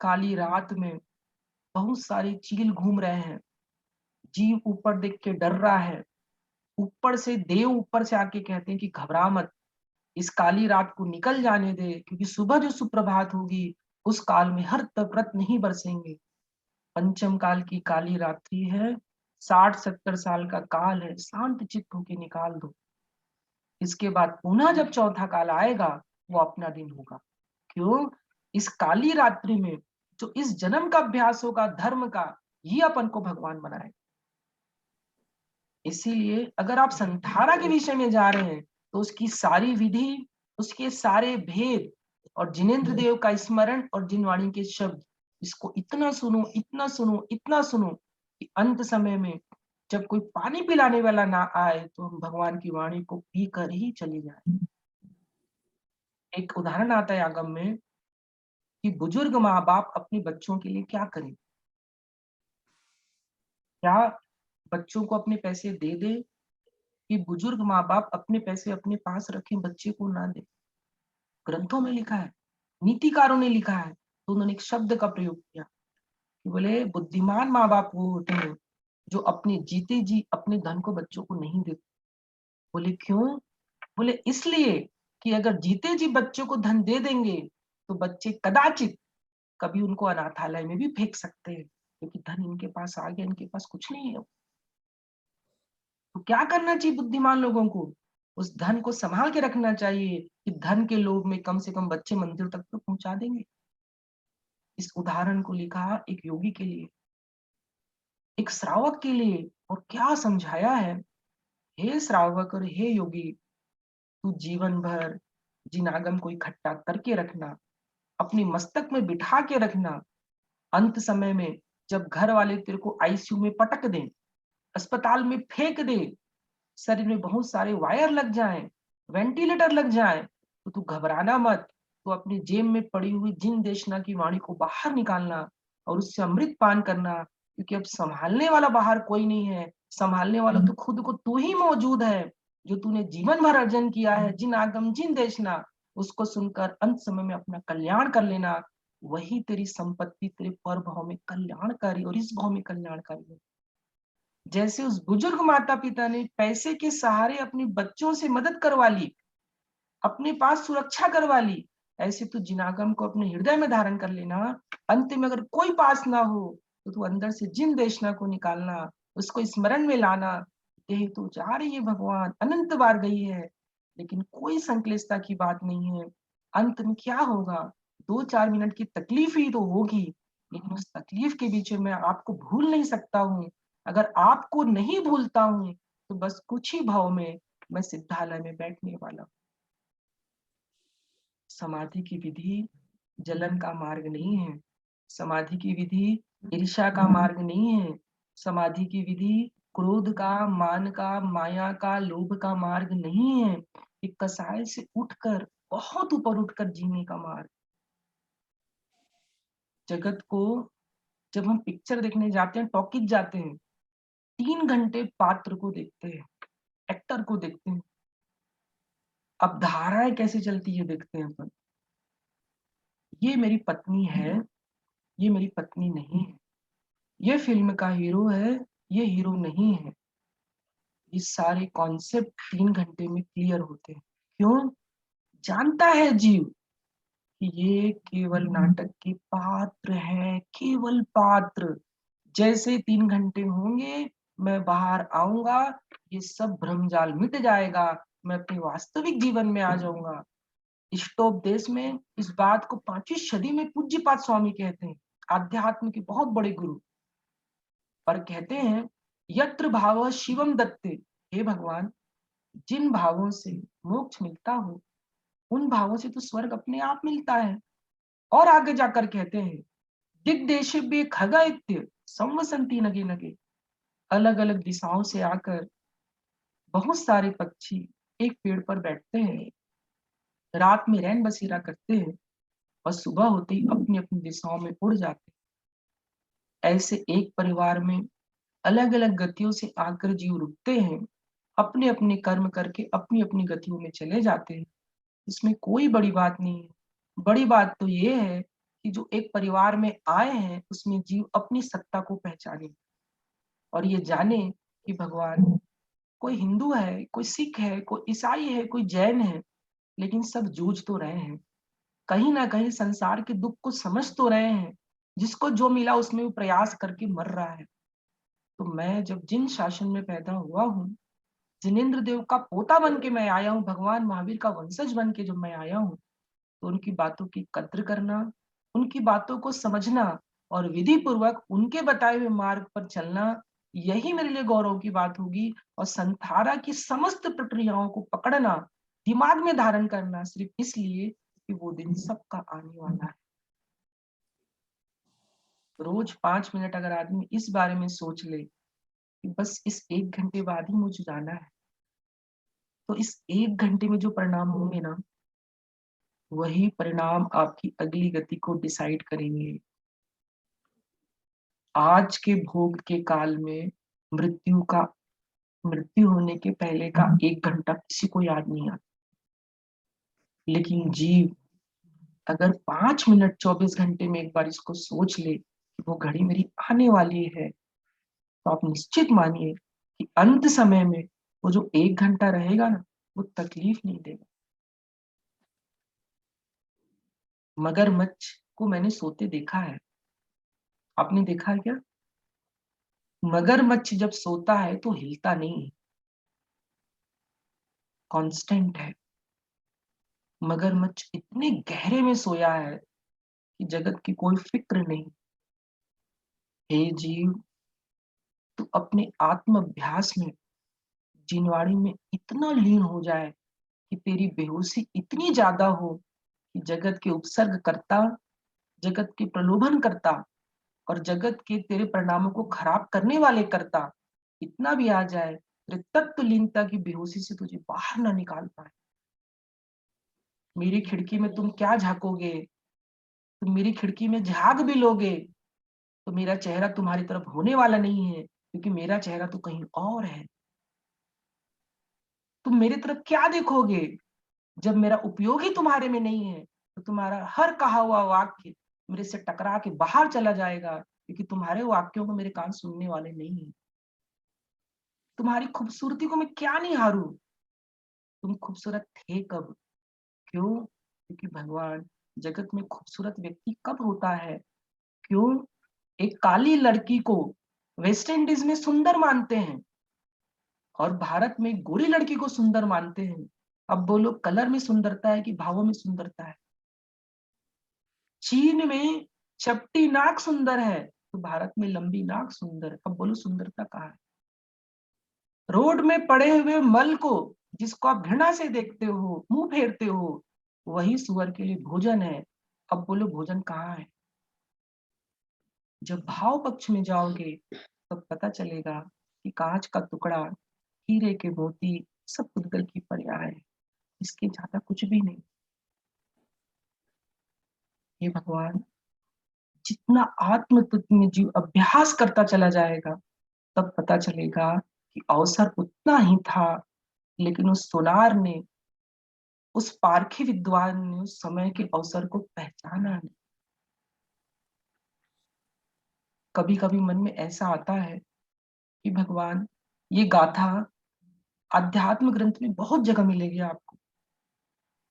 काली रात में बहुत सारे चील घूम रहे हैं। जीव ऊपर देख के डर रहा है। ऊपर से देव ऊपर से आके कहते हैं कि घबरा मत, इस काली रात को निकल जाने दे, क्योंकि सुबह जो सुप्रभात होगी उस काल में हर तक रत्न नहीं बरसेंगे। पंचम काल की काली रात्रि है, 60-70 साल का काल है, शांत चित्त होके निकाल दो। इसके बाद पुनः जब चौथा काल आएगा वो अपना दिन होगा। क्यों? इस काली रात्रि में जो इस जन्म का अभ्यास होगा धर्म का, ये अपन को भगवान बनाए। इसीलिए अगर आप संधारा के विषय में जा रहे हैं तो उसकी सारी विधि, उसके सारे भेद और जिनेंद्र देव का स्मरण और जिनवाणी के शब्द, इसको इतना सुनो, इतना सुनो, इतना सुनो कि अंत समय में जब कोई पानी पिलाने वाला ना आए तो हम भगवान की वाणी को पी कर ही चले जाए। एक उदाहरण आता है आगम में कि बुजुर्ग माँ बाप अपने बच्चों के लिए क्या करें। क्या बच्चों को अपने पैसे दे दे कि बुजुर्ग माँ बाप अपने पैसे अपने पास रखें, बच्चे को ना दे। ग्रंथों में लिखा है, नीतिकारों ने लिखा है, तो उन्होंने एक शब्द का प्रयोग किया कि बोले बुद्धिमान माँ बाप वो होते हैं जो अपने जीते जी अपने धन को बच्चों को नहीं देते। बोले क्यों? बोले इसलिए कि अगर जीते जी बच्चों को धन दे देंगे तो बच्चे कदाचित कभी उनको अनाथालय में भी फेंक सकते हैं, क्योंकि धन इनके पास आ गया, इनके पास कुछ नहीं है। तो क्या करना चाहिए बुद्धिमान लोगों को? उस धन को संभाल के रखना चाहिए कि धन के लोभ में कम से कम बच्चे मंदिर तक तो पहुंचा देंगे। इस उदाहरण को लिखा एक योगी के लिए, एक श्रावक के लिए, और क्या समझाया है। हे श्रावक और हे योगी, तू जीवन भर जिन आगम को इकट्ठा करके रखना, अपने मस्तक में बिठा के रखना। अंत समय में जब घर वाले तेरे को आईसीयू में पटक दें, अस्पताल में फेंक दे, शरीर में बहुत सारे वायर लग जाएं, वेंटिलेटर लग जाए, तो तू घबराना मत। तो अपनी जेब में पड़ी हुई जिन देशना की वाणी को बाहर निकालना और उससे अमृत पान करना, क्योंकि अब संभालने वाला बाहर कोई नहीं है, संभालने वाला तो खुद को तू ही मौजूद है। जो तूने जीवन भर अर्जन किया है, जिन आगम जिन देशना, उसको सुनकर अंत समय में अपना कल्याण कर लेना। वही तेरी संपत्ति तेरे पर भाव में कल्याणकारी और इस भाव में कल्याणकारी है। जैसे उस बुजुर्ग माता पिता ने पैसे के सहारे अपने बच्चों से मदद करवा ली, अपने पास सुरक्षा करवा ली, ऐसे तू जिनागम को अपने हृदय में धारण कर लेना। अंत में अगर कोई पास ना हो तो तू अंदर से जिन देशना को निकालना, उसको स्मरण में लाना। देह तो जा रही है भगवान, अनंत बार गई है, लेकिन कोई संक्लिष्टता की बात नहीं है। अंत में क्या होगा? 2-4 मिनट की तकलीफ ही तो होगी, लेकिन उस तकलीफ के बीच में मैं आपको भूल नहीं सकता हूँ। अगर आपको नहीं भूलता हूँ तो बस कुछ ही भाव में मैं सिद्धालय में बैठने वाला हूँ। समाधि की विधि जलन का मार्ग नहीं है। समाधि की विधि ईर्ष्या का मार्ग नहीं है। समाधि की विधि क्रोध का, मान का, माया का, लोभ का मार्ग नहीं है। एक कसाय से उठकर, बहुत ऊपर उठकर जीने का मार्ग। जगत को जब हम पिक्चर देखने जाते हैं, टॉकीज जाते हैं, 3 घंटे पात्र को देखते हैं, एक्टर को देखते हैं। अब धाराएं कैसे चलती है देखते हैं अपन। ये मेरी पत्नी है, ये मेरी पत्नी नहीं है। ये फिल्म का हीरो है, ये हीरो नहीं है। ये सारे कॉन्सेप्ट 3 घंटे में क्लियर होते हैं। क्यों? जानता है जीव कि ये केवल नाटक के पात्र हैं, केवल पात्र। जैसे 3 घंटे होंगे, मैं बाहर आऊंगा, ये सब भ्रमजाल मिट जाएगा, मैं अपने वास्तविक जीवन में आ जाऊंगा। इष्टोपदेश में इस बात को 5वीं सदी में पूज्यपाद स्वामी कहते हैं, आध्यात्म के बहुत बड़े गुरु। पर कहते हैं यत्र भाव शिवम दत्ते, हे भगवान, जिन भावों से मोक्ष मिलता हो उन भावों से तो स्वर्ग अपने आप मिलता है। और आगे जाकर कहते हैं दिग्देशेभ्य खगैत्य संवसन्ति नगे नगे, अलग अलग दिशाओं से आकर बहुत सारे पक्षी एक पेड़ पर बैठते हैं, रात में रैन बसेरा करते हैं और सुबह होते ही अपनी अपनी दिशाओं में उड़ जाते हैं। ऐसे एक परिवार में अलग अलग गतियों से आकर जीव रुकते हैं, अपने अपने कर्म करके अपनी अपनी गतियों में चले जाते हैं। इसमें कोई बड़ी बात नहीं है। बड़ी बात तो ये है कि जो एक परिवार में आए हैं उसमें जीव अपनी सत्ता को पहचाने और ये जाने कि भगवान, कोई हिंदू है, कोई सिख है, कोई ईसाई है, कोई जैन है, लेकिन सब जूझ तो रहे हैं। कहीं ना कहीं संसार के दुख को समझ तो रहे हैं। जिसको जो मिला उसमें वो प्रयास करके मर रहा है। तो मैं जब जिन शासन में पैदा हुआ हूँ, जिनेन्द्र देव का पोता बन के मैं आया हूँ, भगवान महावीर का वंशज बन के जब मैं आया हूँ, तो उनकी बातों की कद्र करना, उनकी बातों को समझना और विधि पूर्वक उनके बताए हुए मार्ग पर चलना, यही मेरे लिए गौरव की बात होगी। और संथारा की समस्त प्रक्रियाओं को पकड़ना, दिमाग में धारण करना, सिर्फ इसलिए कि वो दिन सबका आने वाला है। रोज 5 मिनट अगर आदमी इस बारे में सोच ले कि बस इस 1 घंटे बाद ही मुझे जाना है, तो इस 1 घंटे में जो परिणाम होंगे ना, वही परिणाम आपकी अगली गति को डिसाइड करेंगे। आज के भोग के काल में मृत्यु होने के पहले का 1 घंटा किसी को याद नहीं आता। लेकिन जीव अगर 5 मिनट 24 घंटे में एक बार इसको सोच ले कि वो घड़ी मेरी आने वाली है, तो आप निश्चित मानिए कि अंत समय में वो जो 1 घंटा रहेगा ना, वो तकलीफ नहीं देगा। मगरमच्छ को मैंने सोते देखा है, आपने देखा है क्या? मगरमच्छ जब सोता है तो हिलता नहीं है, कांस्टेंट है। मगरमच्छ इतने गहरे में सोया है कि जगत की कोई फिक्र नहीं। हे जीव, तू अपने आत्म अभ्यास में, जिनवाणी में इतना लीन हो जाए कि तेरी बेहोशी इतनी ज्यादा हो कि जगत के उपसर्ग करता, जगत के प्रलोभन करता और जगत के तेरे परिणामों को खराब करने वाले करता इतना भी आ जाए, तेरे तत्व लीनता की बेहोशी से तुझे बाहर ना निकाल पाए। मेरी खिड़की में तुम क्या झांकोगे? तुम मेरी खिड़की में झांक भी लोगे तो मेरा चेहरा तुम्हारी तरफ होने वाला नहीं है, क्योंकि मेरा चेहरा तो कहीं और है। तुम मेरी तरफ क्या देखोगे? जब मेरा उपयोग ही तुम्हारे में नहीं है, तो तुम्हारा हर कहा हुआ वाक्य मेरे से टकरा के बाहर चला जाएगा, क्योंकि तुम्हारे वाक्यों को मेरे कान सुनने वाले नहीं है। तुम्हारी खूबसूरती को मैं क्या नहीं हारू? तुम खूबसूरत थे कब? क्यों? क्योंकि भगवान, जगत में खूबसूरत व्यक्ति कब होता है? क्यों? एक काली लड़की को वेस्ट इंडीज में सुंदर मानते हैं और भारत में गोरी लड़की को सुंदर मानते हैं। अब बोलो, कलर में सुंदरता है कि भावों में सुंदरता है? चीन में चपटी नाक सुंदर है तो भारत में लंबी नाक सुंदर है। अब बोलो, सुंदरता कहाँ है? रोड में पड़े हुए मल को, जिसको आप घृणा से देखते हो, मुंह फेरते हो, वही सुअर के लिए भोजन है। अब बोलो, भोजन कहाँ है? जब भाव पक्ष में जाओगे तब पता चलेगा कि कांच का टुकड़ा, हीरे के मोती, सब पुद्गल की पर्याय है, इसके ज्यादा कुछ भी नहीं। ये भगवान, जितना आत्म तत्व में जीव अभ्यास करता चला जाएगा, तब पता चलेगा कि अवसर उतना ही था, लेकिन उस सोनार ने, उस पारखी विद्वान ने उस समय के अवसर को पहचाना नहीं। कभी कभी मन में ऐसा आता है कि भगवान, ये गाथा आध्यात्म ग्रंथ में बहुत जगह मिलेगी आपको।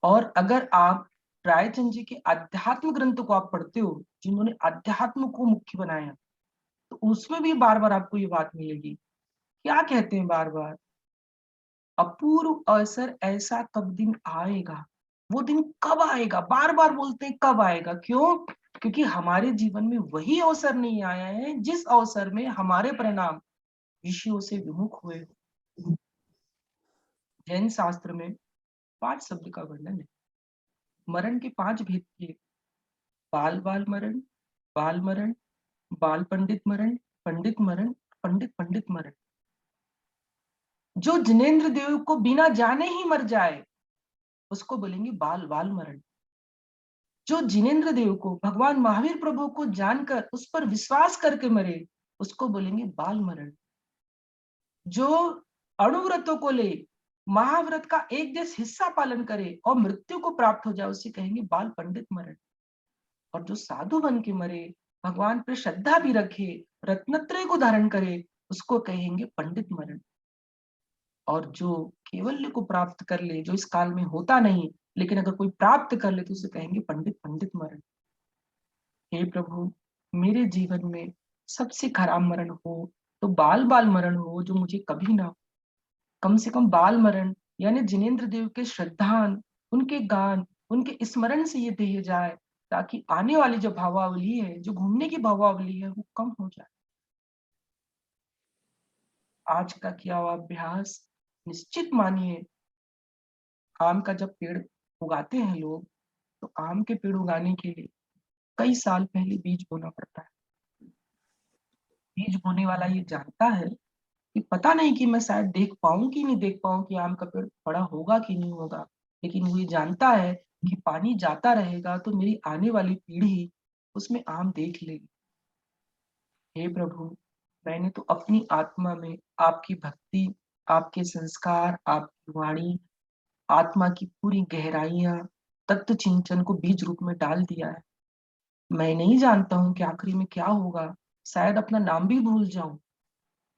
और अगर आप रायचंद जी के आध्यात्म ग्रंथ को आप पढ़ते हो, जिन्होंने आध्यात्म को मुख्य बनाया, तो उसमें भी बार बार आपको ये बात मिलेगी। क्या कहते हैं बार बार? अपूर्व अवसर ऐसा कब दिन आएगा। वो दिन कब आएगा? बार बार बोलते हैं कब आएगा। क्यों? क्योंकि हमारे जीवन में वही अवसर नहीं आया है जिस अवसर में हमारे परिणाम विषयों से विमुख हुए। जैन शास्त्र में 5 शब्द का वर्णन है। मरण के 5 भेद किए: बाल बाल मरण, बाल मरण, बाल पंडित मरण, पंडित मरण, पंडित पंडित मरण। जो जिनेन्द्र देव को बिना जाने ही मर जाए, उसको बोलेंगे बाल बाल मरण। जो जिनेंद्र देव को, भगवान महावीर प्रभु को जानकर उस पर विश्वास करके मरे, उसको बोलेंगे बाल मरण। जो अणुव्रतों को ले, महाव्रत का एक देश हिस्सा पालन करे और मृत्यु को प्राप्त हो जाए, उसे कहेंगे बाल पंडित मरण। और जो साधु बन के मरे, भगवान पर श्रद्धा भी रखे, रत्नत्रय को धारण करे, उसको कहेंगे पंडित मरण। और जो केवल्य को प्राप्त कर ले, जो इस काल में होता नहीं, लेकिन अगर कोई प्राप्त कर ले तो उसे कहेंगे पंडित पंडित मरण। हे प्रभु, मेरे जीवन में सबसे खराब मरण हो तो बाल बाल मरण हो, जो मुझे कभी ना, कम से कम बाल मरण यानी जिनेंद्र देव के श्रद्धान, उनके गान, उनके स्मरण से ये देह जाए, ताकि आने वाली जो भावावली है, जो घूमने की भावावली है, वो कम हो जाए। आज का किया हुआ अभ्यास निश्चित मानिए, आम का जब पेड़ उगाते हैं लोग, तो आम के पेड़ उगाने के लिए कई साल पहले बीज बोना पड़ता है। बीज बोने वाला ये जानता है कि पता नहीं कि मैं शायद देख पाऊं कि नहीं देख पाऊं कि आम का पेड़ बड़ा होगा कि नहीं होगा, लेकिन वो ये जानता है कि पानी जाता रहेगा तो मेरी आने वाली पीढ़ी उसमें आम देख लेगी। हे प्रभु, मैंने तो अपनी आत्मा में आपकी भक्ति, आपके संस्कार, आपकी वाणी, आत्मा की पूरी गहराइयां, तत्व चिंतन को बीज रूप में डाल दिया है। मैं नहीं जानता हूं कि आखिरी में क्या होगा, शायद अपना नाम भी भूल जाऊं,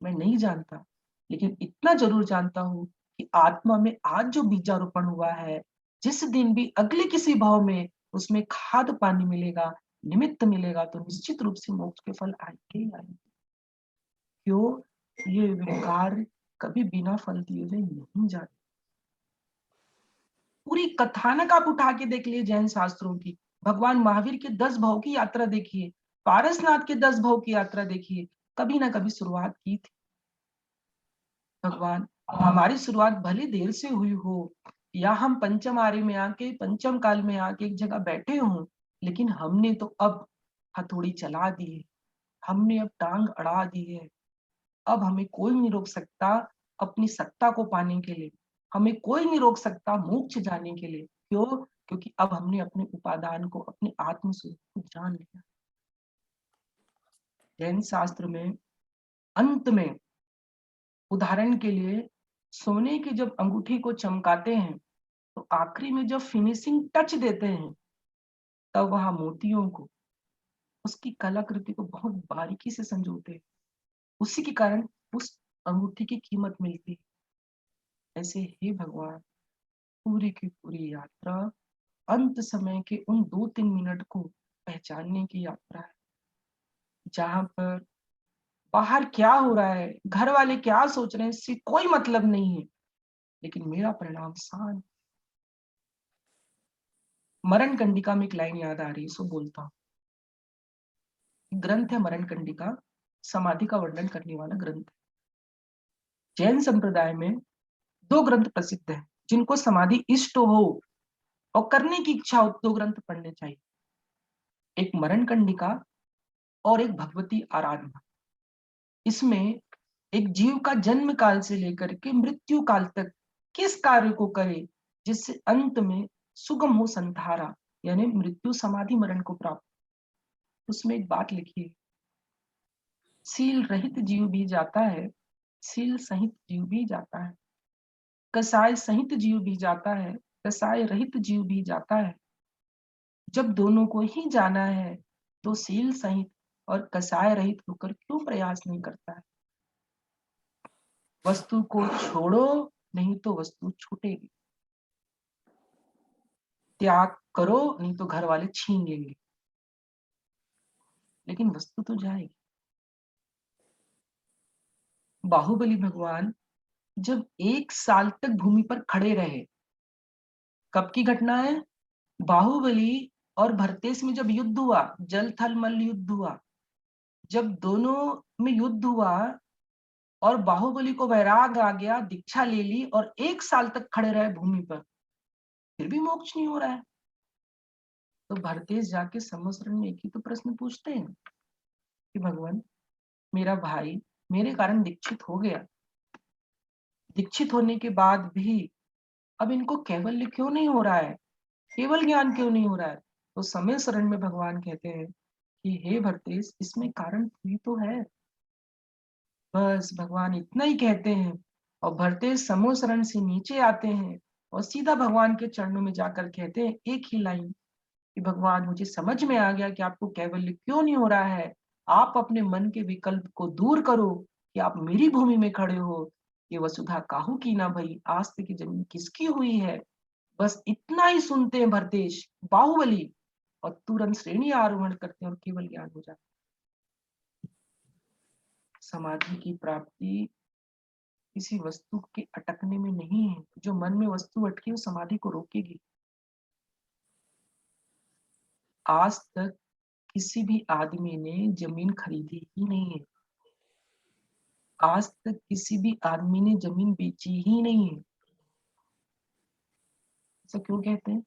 मैं नहीं जानता, लेकिन इतना जरूर जानता हूँ कि आत्मा में आज जो बीजारोपण हुआ है, जिस दिन भी अगले किसी भाव में उसमें खाद पानी मिलेगा, निमित्त मिलेगा, तो निश्चित रूप से मोक्ष के फल आएंगे ही आएंगे। क्यों? ये विकार कभी बिना फल दिए हुए नहीं जाते। पूरी कथानक आप उठा के देख लिए जैन शास्त्रों की, भगवान महावीर के 10 भाव की यात्रा देखिए, पारसनाथ के 10 भाव की यात्रा देखिए, कभी ना कभी शुरुआत की थी। भगवान, हमारी शुरुआत भले देर से हुई हो, या हम पंचम आर्य में आके, पंचम काल में आके एक जगह बैठे हों, लेकिन हमने तो अब हथौड़ी चला दी है, हमने अब टांग अड़ा दी है। अब हमें कोई नहीं रोक सकता अपनी सत्ता को पाने के लिए, हमें कोई नहीं रोक सकता मोक्ष जाने के लिए। क्यों? क्योंकि अब हमने अपने उपादान को, अपने आत्म स्वरूप को जान लिया। जैन शास्त्र में अंत में, उदाहरण के लिए, सोने की जब अंगूठी को चमकाते हैं, तो आखिरी में जब फिनिशिंग टच देते हैं, तब वहां मोतियों को, उसकी कलाकृति को बहुत बारीकी से संजोते हैं। उसी के कारण उस अंगूठी की कीमत मिलती है। ऐसे ही भगवान, पूरी की पूरी यात्रा अंत समय के उन 2-3 मिनट को पहचानने की यात्रा है, जहां पर बाहर क्या हो रहा है, घर वाले क्या सोच रहे हैं, इससे कोई मतलब नहीं है, लेकिन मेरा परिणाम शांत। मरण कंडिका में एक लाइन याद आ रही है, सो बोलता हूँ। ग्रंथ है मरण कंडिका, समाधि का वर्णन करने वाला ग्रंथ। जैन संप्रदाय में 2 ग्रंथ प्रसिद्ध हैं, जिनको समाधि इष्ट हो और करने की इच्छा हो, 2 ग्रंथ पढ़ने चाहिए। एक मरण कंडिका और एक भगवती आराधना। इसमें एक जीव का जन्म काल से लेकर के मृत्यु काल तक किस कार्य को करे, जिससे अंत में सुगम हो संधारा, यानी मृत्यु समाधि मरण को प्राप्त। उसमें एक बात लिखी है, सील रहित जीव भी जाता है, सील सहित जीव भी जाता है, कसाय सहित जीव भी जाता है, कसाय रहित जीव भी जाता है। जब दोनों को ही जाना है, तो सील सहित और कसाय रहित होकर क्यों प्रयास नहीं करता है? वस्तु को छोड़ो, नहीं तो वस्तु छूटेगी। त्याग करो, नहीं तो घर वाले छीन लेंगे, लेकिन वस्तु तो जाएगी। बाहुबली भगवान जब 1 साल तक भूमि पर खड़े रहे, कब की घटना है? बाहुबली और भरतेश में जब युद्ध हुआ, जल थल मल्ल युद्ध हुआ, जब दोनों में युद्ध हुआ और बाहुबली को वैराग आ गया, दीक्षा ले ली और 1 साल तक खड़े रहे भूमि पर, फिर भी मोक्ष नहीं हो रहा है, तो भरतेश जाके समुद्र में एक ही तो प्रश्न पूछते हैं कि भगवान, मेरा भाई मेरे कारण दीक्षित हो गया, दीक्षित होने के बाद भी अब इनको कैवल्य क्यों नहीं हो रहा है, केवल ज्ञान क्यों नहीं हो रहा है? तो समय शरण में भगवान कहते हैं कि हे भरतेश, इसमें कारण तू ही तो है। बस भगवान इतना ही कहते हैं और भरतेश समो शरण से नीचे आते हैं और सीधा भगवान के चरणों में जाकर कहते हैं एक ही लाइन कि भगवान, मुझे समझ में आ गया कि आपको कैवल्य क्यों नहीं हो रहा है। आप अपने मन के विकल्प को दूर करो कि आप मेरी भूमि में खड़े हो। ये वसुधा काहू की ना भई, आज तक की जमीन किसकी हुई है। बस इतना ही सुनते हैं भरतेश बाहुबली और तुरंत श्रेणी आरोहण करते हैं और केवल ज्ञान हो जाता है। समाधि की प्राप्ति किसी वस्तु के अटकने में नहीं है। जो मन में वस्तु अटकी वो समाधि को रोकेगी। आज तक किसी भी आदमी ने जमीन खरीदी ही नहीं है। आज तक किसी भी आदमी ने जमीन बेची ही नहीं है। ऐसा क्यों कहते हैं?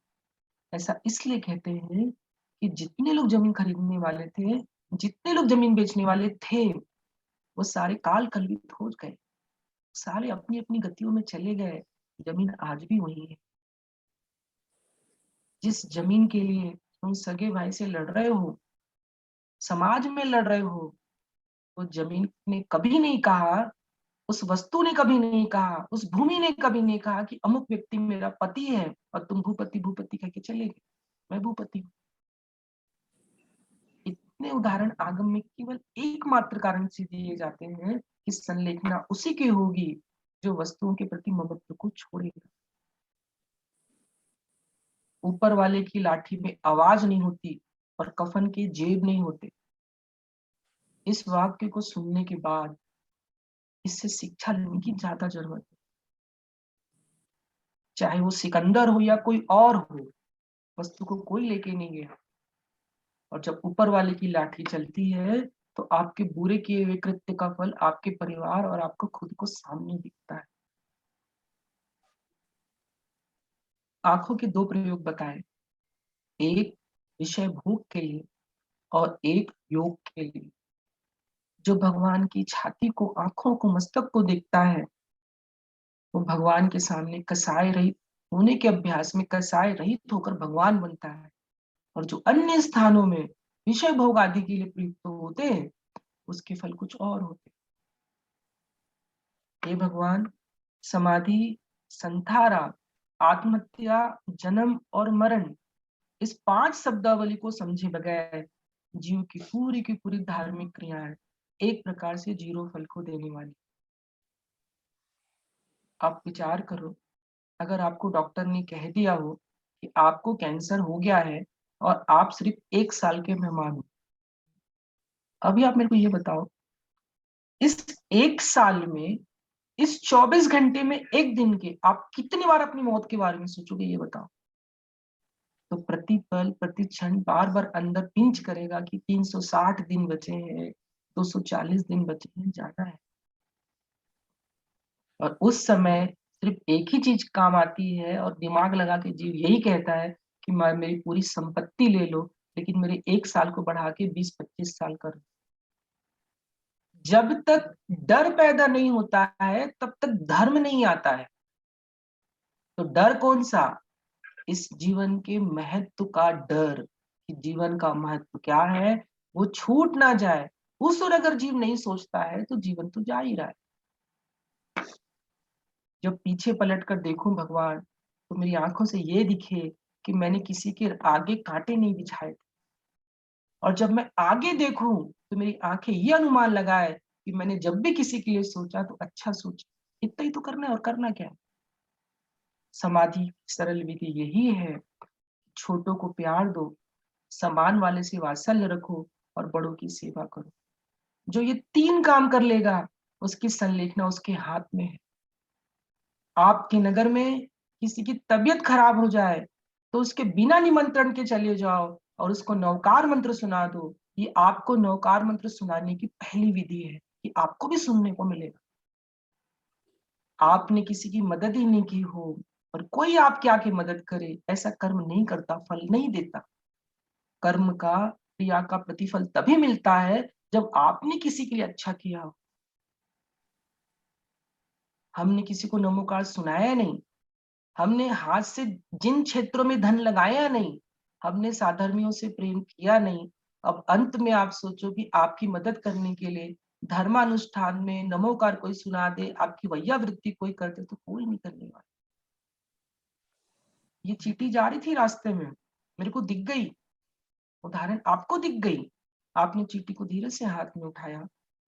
ऐसा इसलिए कहते हैं कि जितने लोग जमीन खरीदने वाले थे, जितने लोग जमीन बेचने वाले थे, वो सारे काल कलवित हो गए। सारे अपनी अपनी गतियों में चले गए। जमीन आज भी वही है। जिस जमीन के लिए तुम सगे भाई से लड़ रहे हो, समाज में लड़ रहे हो, वो जमीन ने कभी नहीं कहा, उस वस्तु ने कभी नहीं कहा, उस भूमि ने कभी नहीं कहा कि अमुक व्यक्ति मेरा पति है और तुम भूपति भूपति कह के चले गए। मैं भूपति हूँ। इतने उदाहरण आगम में केवल एकमात्र कारण से दिए जाते हैं कि संलेखना उसी की होगी जो वस्तुओं के प्रति ममत्व को छोड़ेगा। ऊपर वाले की लाठी में आवाज नहीं होती और कफन के जेब नहीं होते। इस वाक्य को सुनने के बाद इससे शिक्षा लेने की ज्यादा जरूरत है। चाहे वो सिकंदर हो या कोई और हो, वस्तु को कोई लेके नहीं गया। और जब ऊपर वाले की लाठी चलती है तो आपके बुरे किए हुए कृत्य का फल आपके परिवार और आपको खुद को सामने दिखता है। आंखों के दो प्रयोग बताए, एक विषय भोग के लिए और एक योग के लिए। जो भगवान की छाती को, आंखों को, मस्तक को देखता है, वो भगवान के सामने कसाय रहित होने के अभ्यास में कसाय रहित होकर भगवान बनता है। और जो अन्य स्थानों में विषय भोग आदि के लिए प्रयुक्त होते हैं, उसके फल कुछ और होते हैं। हे भगवान, समाधि, संथारा, आत्महत्या, जन्म और मरण, इस 5 शब्दावली को समझे बगैर जीव की पूरी धार्मिक क्रियाएं एक प्रकार से जीरो फल को देने वाली। आप विचार करो, अगर आपको डॉक्टर ने कह दिया हो कि आपको कैंसर हो गया है और आप सिर्फ 1 साल के मेहमान हो, अभी आप मेरे को ये बताओ, इस 1 साल में, इस 24 घंटे में, एक दिन के आप कितनी बार अपनी मौत के बारे में सोचोगे, ये बताओ। तो प्रति पल प्रति क्षण बार बार अंदर पिंच करेगा कि 360 दिन बचे हैं, 240 दिन बचे हैं, जाना है। और उस समय सिर्फ एक ही चीज काम आती है और दिमाग लगा के जीव यही कहता है कि मेरी पूरी संपत्ति ले लो, लेकिन मेरे 1 साल को बढ़ा के 20-25 साल कर। जब तक डर पैदा नहीं होता है तब तक धर्म नहीं आता है। तो डर कौन सा? इस जीवन के महत्व का डर, कि जीवन का महत्व क्या है, वो छूट ना जाए। उस और अगर जीव नहीं सोचता है तो जीवन तो जा ही रहा है। जब पीछे पलट कर देखूं भगवान, तो मेरी आंखों से ये दिखे कि मैंने किसी के आगे कांटे नहीं बिछाए थे। और जब मैं आगे देखूं तो मेरी आंखें ये अनुमान लगाए कि मैंने जब भी किसी के लिए सोचा तो अच्छा सोचा। इतना ही तो करना है, और करना क्या है। समाधि सरल विधि यही है, छोटों को प्यार दो, समान वाले से वात्सल्य रखो और बड़ों की सेवा करो। जो ये 3 काम कर लेगा, उसकी संलेखना उसके हाथ में है। आपके नगर में किसी की तबीयत खराब हो जाए तो उसके बिना निमंत्रण के चले जाओ और उसको नवकार मंत्र सुना दो। ये आपको नवकार मंत्र सुनाने की पहली विधि है कि आपको भी सुनने को मिलेगा। आपने किसी की मदद ही नहीं की हो और कोई आपकी आके मदद करे, ऐसा कर्म नहीं करता, फल नहीं देता। कर्म का, क्रिया का प्रतिफल तभी मिलता है जब आपने किसी के लिए अच्छा किया हो। हमने किसी को नमोकार सुनाया नहीं, हमने हाथ से जिन क्षेत्रों में धन लगाया नहीं, हमने साधर्मियों से प्रेम किया नहीं। अब अंत में आप सोचो कि आपकी मदद करने के लिए धर्मानुष्ठान में नमोकार कोई सुना दे, आपकी वैयावृत्ति कोई कर दे, तो कोई नहीं करने वाला। ये चींटी जा रही थी रास्ते में, मेरे को दिख गई, उदाहरण आपको दिख गई, आपने चींटी को धीरे से हाथ में उठाया,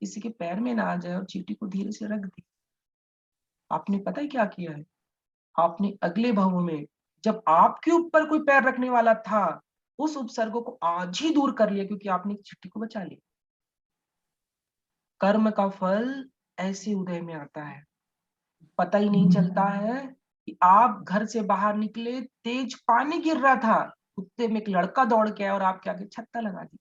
किसी के पैर में ना आ जाए, और चींटी को धीरे से रख दी। आपने पता है क्या किया है? आपने अगले भाव में जब आपके ऊपर कोई पैर रखने वाला था, उस उपसर्ग को आज ही दूर कर लिया, क्योंकि आपने चींटी को बचा लिया। कर्म का फल ऐसे उदय में आता है, पता ही नहीं चलता है कि आप घर से बाहर निकले, तेज पानी गिर रहा था, कुत्ते में एक लड़का दौड़ के आया और आपके आगे छत्ता लगा दी।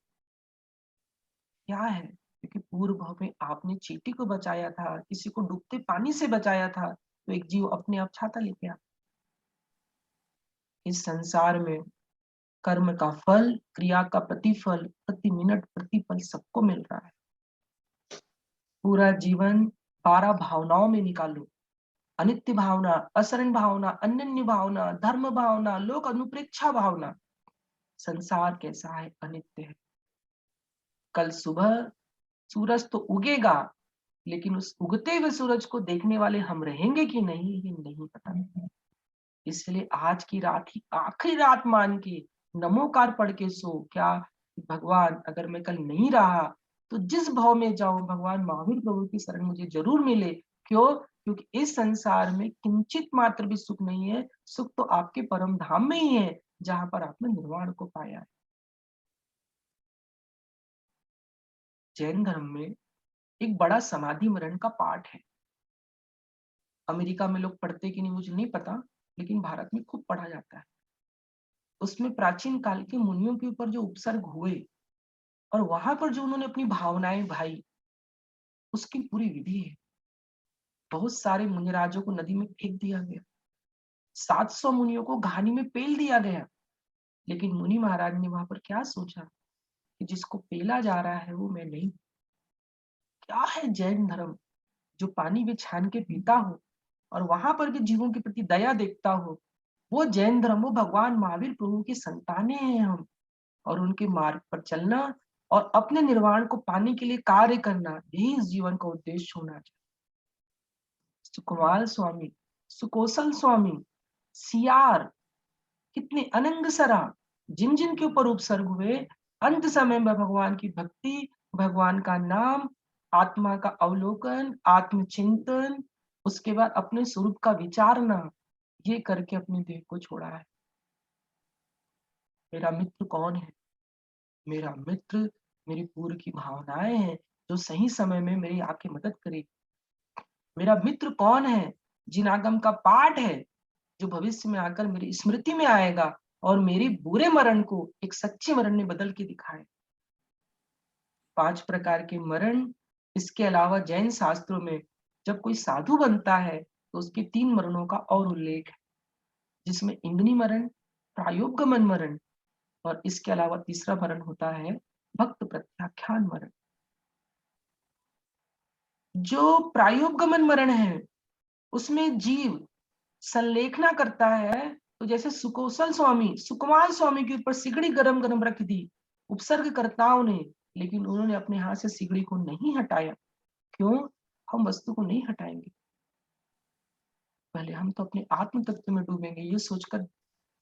क्या है? क्योंकि पूर्व भाव में आपने चींटी को बचाया था, किसी को डूबते पानी से बचाया था, तो एक जीव अपने आप छाता लेके आ। इस संसार में कर्म का फल, क्रिया का प्रतिफल, प्रति मिनट प्रति पल सबको मिल रहा है। पूरा जीवन 12 भावनाओं में निकालो, अनित्य भावना, असरण भावना, अनन्य भावना, धर्म भावना, लोक अनुप्रेक्षा भावना। संसार कैसा है? अनित्य है। कल सुबह सूरज तो उगेगा, लेकिन उस उगते हुए सूरज को देखने वाले हम रहेंगे कि नहीं, ये नहीं पता। इसलिए आज की रात ही आखिरी रात मान के नमोकार पढ़ के सो। क्या भगवान, अगर मैं कल नहीं रहा तो जिस भाव में जाऊं, भगवान महावीर प्रभु की शरण मुझे जरूर मिले। क्यों? क्योंकि इस संसार में किंचित मात्र भी सुख नहीं है। सुख तो आपके परम धाम में ही है, जहां पर आपने निर्वाण को पाया है। जैन धर्म में एक बड़ा समाधि मरण का पाठ है। अमेरिका में लोग पढ़ते कि नहीं मुझे नहीं पता, लेकिन भारत में खूब पढ़ा जाता है। उसमें प्राचीन काल के मुनियों के ऊपर जो उपसर्ग हुए और वहां पर जो उन्होंने अपनी भावनाएं भाई, उसकी पूरी विधि है। बहुत सारे मुनिराजों को नदी में फेंक दिया गया, 700 मुनियों को घानी में पेल दिया गया। लेकिन मुनि महाराज ने वहां पर क्या सोचा कि जिसको पेला जा रहा है वो मैं नहीं। क्या है जैन धर्म? जो पानी में छान के पीता हो और वहां पर भी जीवों के प्रति दया देखता हो, वो जैन धर्म, वो भगवान महावीर प्रभु की संतानें हैं हम। और उनके मार्ग पर चलना और अपने निर्वाण को पाने के लिए कार्य करना, यही इस जीवन का उद्देश्य होना चाहिए। सुकुमार स्वामी, सुकोसल स्वामी, सियार, कितने अनंग सरा, जिन जिन के ऊपर उपसर्ग हुए, अंत समय में भगवान की भक्ति, भगवान का नाम, आत्मा का अवलोकन, आत्मचिंतन, उसके बाद अपने स्वरूप का विचारना, ये करके अपने देह को छोड़ा है। मेरा मित्र कौन है? मेरा मित्र मेरी पूर्व की भावनाएं हैं, जो सही समय में मेरी आके मदद करे। मेरा मित्र कौन है? जिन आगम का पाठ है, जो भविष्य में आकर मेरी स्मृति में आएगा और मेरी बुरे मरण को एक सच्चे मरण में बदल के दिखाए। 5 प्रकार के मरण, इसके अलावा जैन शास्त्रों में जब कोई साधु बनता है तो उसके 3 मरणों का और उल्लेख है, जिसमें इंद्रिय मरण, प्रायोगमन मरण, और इसके अलावा तीसरा मरण होता है भक्त प्रत्याख्यान मरण। जो प्रायोगमन मरण है, उसमें जीव संलेखना करता है। तो जैसे सुकोसल स्वामी, सुकुमार स्वामी के ऊपर सिगड़ी गरम गरम रख दी उपसर्गकर्ताओं ने, लेकिन उन्होंने अपने हाथ से सिगड़ी को नहीं हटाया। क्यों? हम वस्तु को नहीं हटाएंगे, पहले हम तो अपने आत्म तत्व में डूबेंगे, ये सोचकर।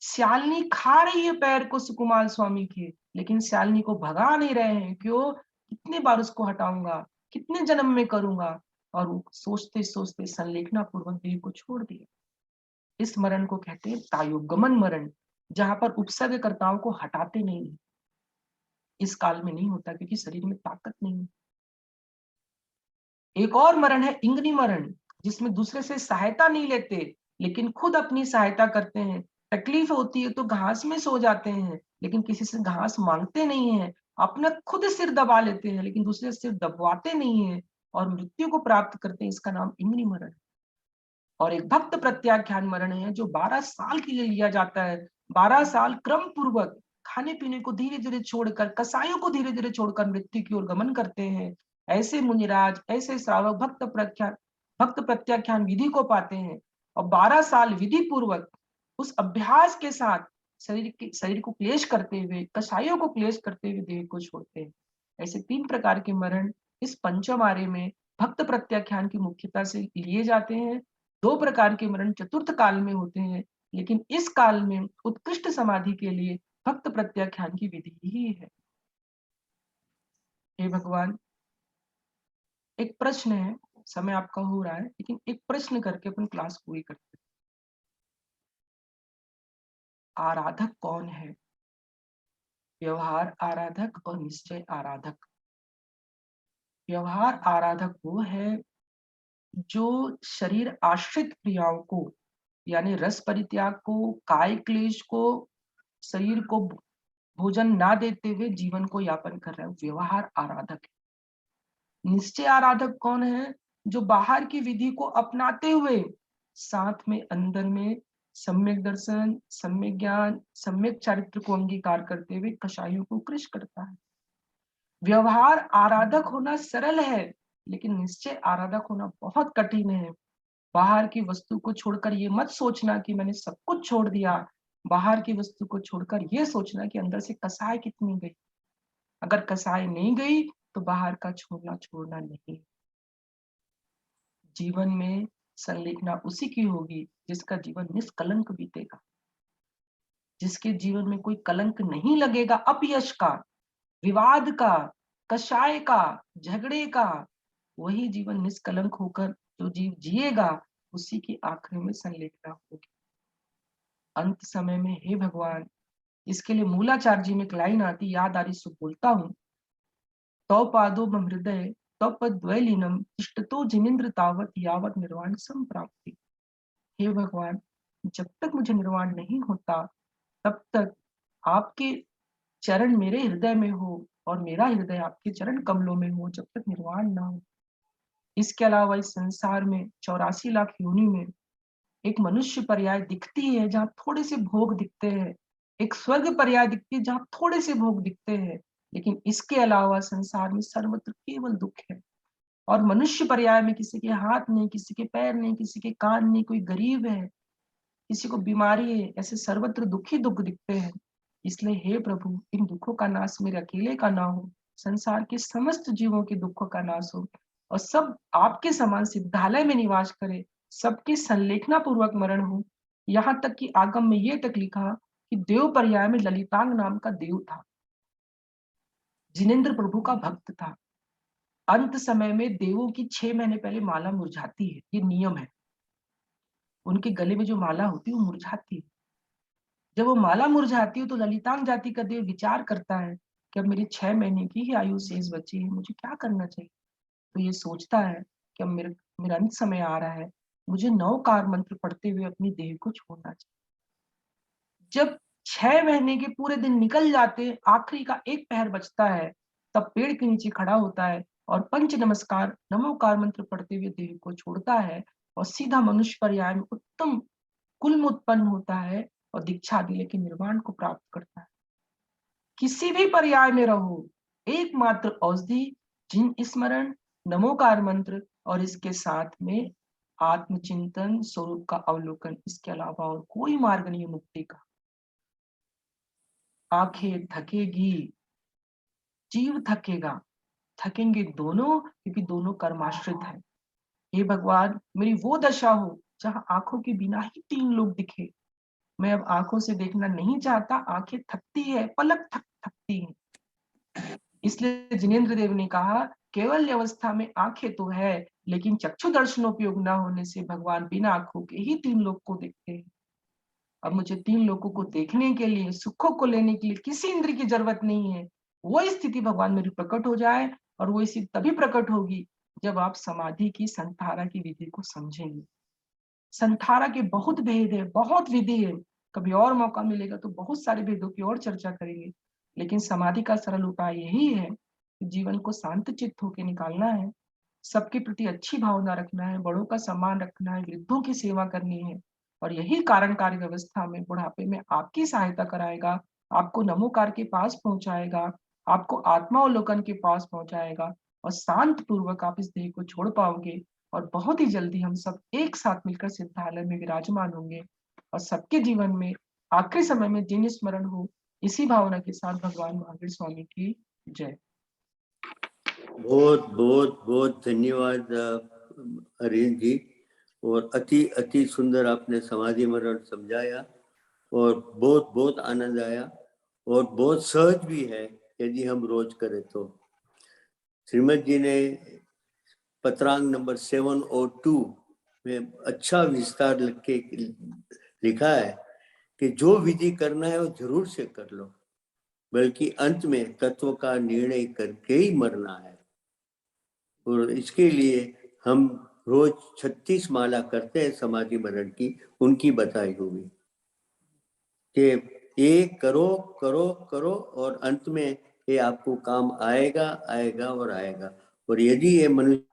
श्यालनी खा रही है पैर को सुकुमार स्वामी के, लेकिन श्यालनी को भगा नहीं रहे हैं। क्यों? कितने बार उसको हटाऊंगा, कितने जन्म में करूंगा। और वो सोचते सोचते संलेखना पूर्वक देह को छोड़ दिया। इस मरण को कहते हैं तायुगमन मरण, जहां पर उपसर्गकर्ताओं को हटाते नहीं है। इस काल में नहीं होता, क्योंकि शरीर में ताकत नहीं है। एक और मरण है इंगनी मरण, जिसमें दूसरे से सहायता नहीं लेते, लेकिन खुद अपनी सहायता करते हैं। तकलीफ होती है तो घास में सो जाते हैं, लेकिन किसी से घास मांगते नहीं है। अपना खुद सिर दबा लेते हैं, लेकिन दूसरे सिर दबवाते नहीं है, और मृत्यु को प्राप्त करते हैं। इसका नाम इंगनी मरण है। और एक भक्त प्रत्याख्यान मरण है, जो 12 साल के लिए लिया जाता है। 12 साल क्रम पूर्वक खाने पीने को धीरे धीरे छोड़कर, कसायों को धीरे धीरे छोड़कर मृत्यु की ओर गमन करते हैं। ऐसे मुनिराज, ऐसे श्रावक भक्त प्रत्याख्यान विधि को पाते हैं। और 12 साल विधि पूर्वक उस अभ्यास के साथ शरीर को क्लेश करते हुए, कषायों को क्लेश करते हुए देह को छोड़ते हैं। ऐसे 3 प्रकार के मरण इस पंचम आर्य में भक्त प्रत्याख्यान की मुख्यता से लिए जाते हैं। 2 प्रकार के मरण चतुर्थ काल में होते हैं, लेकिन इस काल में उत्कृष्ट समाधि के लिए भक्त प्रत्याख्यान की विधि ही है। हे भगवान, एक प्रश्न है, समय आपका हो रहा है, लेकिन एक प्रश्न करके अपन क्लास पूरी करते हैं। आराधक कौन है? व्यवहार आराधक और निश्चय आराधक। व्यवहार आराधक वो है जो शरीर आश्रित क्रियाओं को, यानी रस परित्याग को, काय क्लेश को, शरीर को भोजन ना देते हुए जीवन को यापन कर रहा है, व्यवहार आराधक है। निश्चय आराधक कौन है? जो बाहर की विधि को अपनाते हुए साथ में अंदर में सम्यक दर्शन, सम्यक ज्ञान, सम्यक चारित्र को अंगीकार करते हुए कषायों को कृश करता है। व्यवहार आराधक होना सरल है, लेकिन निश्चय आराधक होना बहुत कठिन है। बाहर की वस्तु को छोड़कर ये मत सोचना कि मैंने सब कुछ छोड़ दिया। बाहर की वस्तु को छोड़कर ये सोचना कि अंदर से कसाय कितनी गई। अगर कसाय नहीं गई तो बाहर का छोड़ना छोड़ना नहीं। जीवन में संलेखना उसी की होगी जिसका जीवन निष्कलंक बीतेगा, जिसके जीवन में कोई कलंक नहीं लगेगा अपयश का, विवाद का, कषाय का, झगड़े का। वही जीवन निष्कलंक होकर जो जीव जिएगा उसी की आखिरी में संलेखना होगी। अंत समय में हे भगवान, इसके लिए मूलाचार्य जी में एक लाइन आती, याद आ रही सो बोलता हूँ। तौ पादो मम हृदय तौ पद्वैलीनम इष्टतो जिनेन्द्र तावत यावत निर्वाण संप्राप्ति। हे भगवान, जब तक मुझे निर्वाण नहीं होता तब तक आपके चरण मेरे हृदय में हो और मेरा हृदय आपके चरण कमलों में हो, जब तक निर्वाण ना हो। इसके अलावा इस संसार में 84 लाख योनि में एक मनुष्य पर्याय दिखती है जहाँ थोड़े से भोग दिखते हैं, एक स्वर्ग पर्याय दिखती है जहाँ थोड़े से भोग दिखते हैं, लेकिन इसके अलावा संसार में सर्वत्र केवल दुख है। और मनुष्य पर्याय में किसी के हाथ नहीं, किसी के पैर नहीं, किसी के कान नहीं, कोई गरीब है, किसी को बीमारी है, ऐसे सर्वत्र दुख ही दुख दिखते हैं। इसलिए हे प्रभु, इन दुखों का नाश मेरे अकेले का ना हो, संसार के समस्त जीवों के दुखों का नाश हो और सब आपके समान सिद्धालय में निवास करे, सबके संलेखना पूर्वक मरण हो। यहाँ तक कि आगम में ये तक लिखा कि देव पर्याय में ललितांग नाम का देव था, जिनेन्द्र प्रभु का भक्त था। अंत समय में देवों की 6 महीने पहले माला मुरझाती है, ये नियम है। उनके गले में जो माला होती है वो मुरझाती है। जब वो माला मुरझाती है तो ललितांग जाति का देव विचार करता है कि अब मेरी 6 महीने की ही आयु शेष बची है, मुझे क्या करना चाहिए। तो ये सोचता है कि अब मेरा अंत समय आ रहा है, मुझे 9 कार मंत्र पढ़ते हुए अपनी देह को छोड़ना चाहिए। जब 6 महीने के पूरे दिन निकल जाते, आखिरी का एक पहर बचता है, तब पेड़ के नीचे खड़ा होता है और पंच नमस्कार नमोकार मंत्र पढ़ते हुए देह को छोड़ता है और सीधा मनुष्य पर्याय में उत्तम कुल में उत्पन्न होता है और दीक्षा आदि लेके निर्वाण को प्राप्त करता है। किसी भी पर्याय में रहो, एकमात्र औषधि जिन स्मरण, नमोकार मंत्र और इसके साथ में आत्मचिंतन, स्वरूप का अवलोकन, इसके अलावा और कोई मार्ग नहीं है मुक्ति का। आंखें थकेगी, जीव थकेगा, थकेंगे दोनों, क्योंकि दोनों कर्माश्रित है। हे भगवान, मेरी वो दशा हो जहां आंखों के बिना ही 3 लोग दिखे। मैं अब आंखों से देखना नहीं चाहता, आंखें थकती है, पलक थकती है। इसलिए जिनेन्द्र देव ने कहा, केवल अवस्था में आंखें तो है, लेकिन चक्षु दर्शनोपयोग न होने से भगवान बिना आंखों के ही 3 लोग को देखते हैं। अब मुझे 3 लोगों को देखने के लिए, सुखों को लेने के लिए किसी इंद्र की जरूरत नहीं है। वो स्थिति भगवान मेरी प्रकट हो जाए, और वो स्थिति तभी प्रकट होगी जब आप समाधि की संधारा की विधि को समझेंगे। संधारा के बहुत भेद है, बहुत विधि है। कभी और मौका मिलेगा तो बहुत सारे भेदों की और चर्चा करेंगे, लेकिन समाधि का सरल उपाय यही है कि जीवन को शांत चित्त होकर निकालना है, सबके प्रति अच्छी भावना रखना है, बड़ों का सम्मान रखना है, वृद्धों की सेवा करनी है। और यही कारण कार्य व्यवस्था में बुढ़ापे में आपकी सहायता कराएगा, आपको नमोकार के पास पहुंचाएगा, आपको आत्मावलोकन के पास पहुंचाएगा, और शांत पूर्वक आप इस देह को छोड़ पाओगे। और बहुत ही जल्दी हम सब एक साथ मिलकर सिद्धालय में विराजमान होंगे और सबके जीवन में आखिरी समय में दिन स्मरण हो, इसी भावना के साथ भगवान महावीर स्वामी की जय। बहुत बहुत बहुत धन्यवाद हरीश जी। और अति अति सुंदर आपने समाधि मरण समझाया और बहुत बहुत आनंद आया और बहुत सहज भी है यदि हम रोज करें तो। श्रीमद जी ने पत्रांग नंबर 7 और 2 में अच्छा विस्तार लिखा है कि जो विधि करना है वो जरूर से कर लो, बल्कि अंत में तत्व का निर्णय करके ही मरना है। और इसके लिए हम रोज 36 माला करते हैं समाधि मरण की, उनकी बताई हुई कि ये करो करो करो और अंत में ये आपको काम आएगा आएगा और आएगा। और यदि ये मनुष्य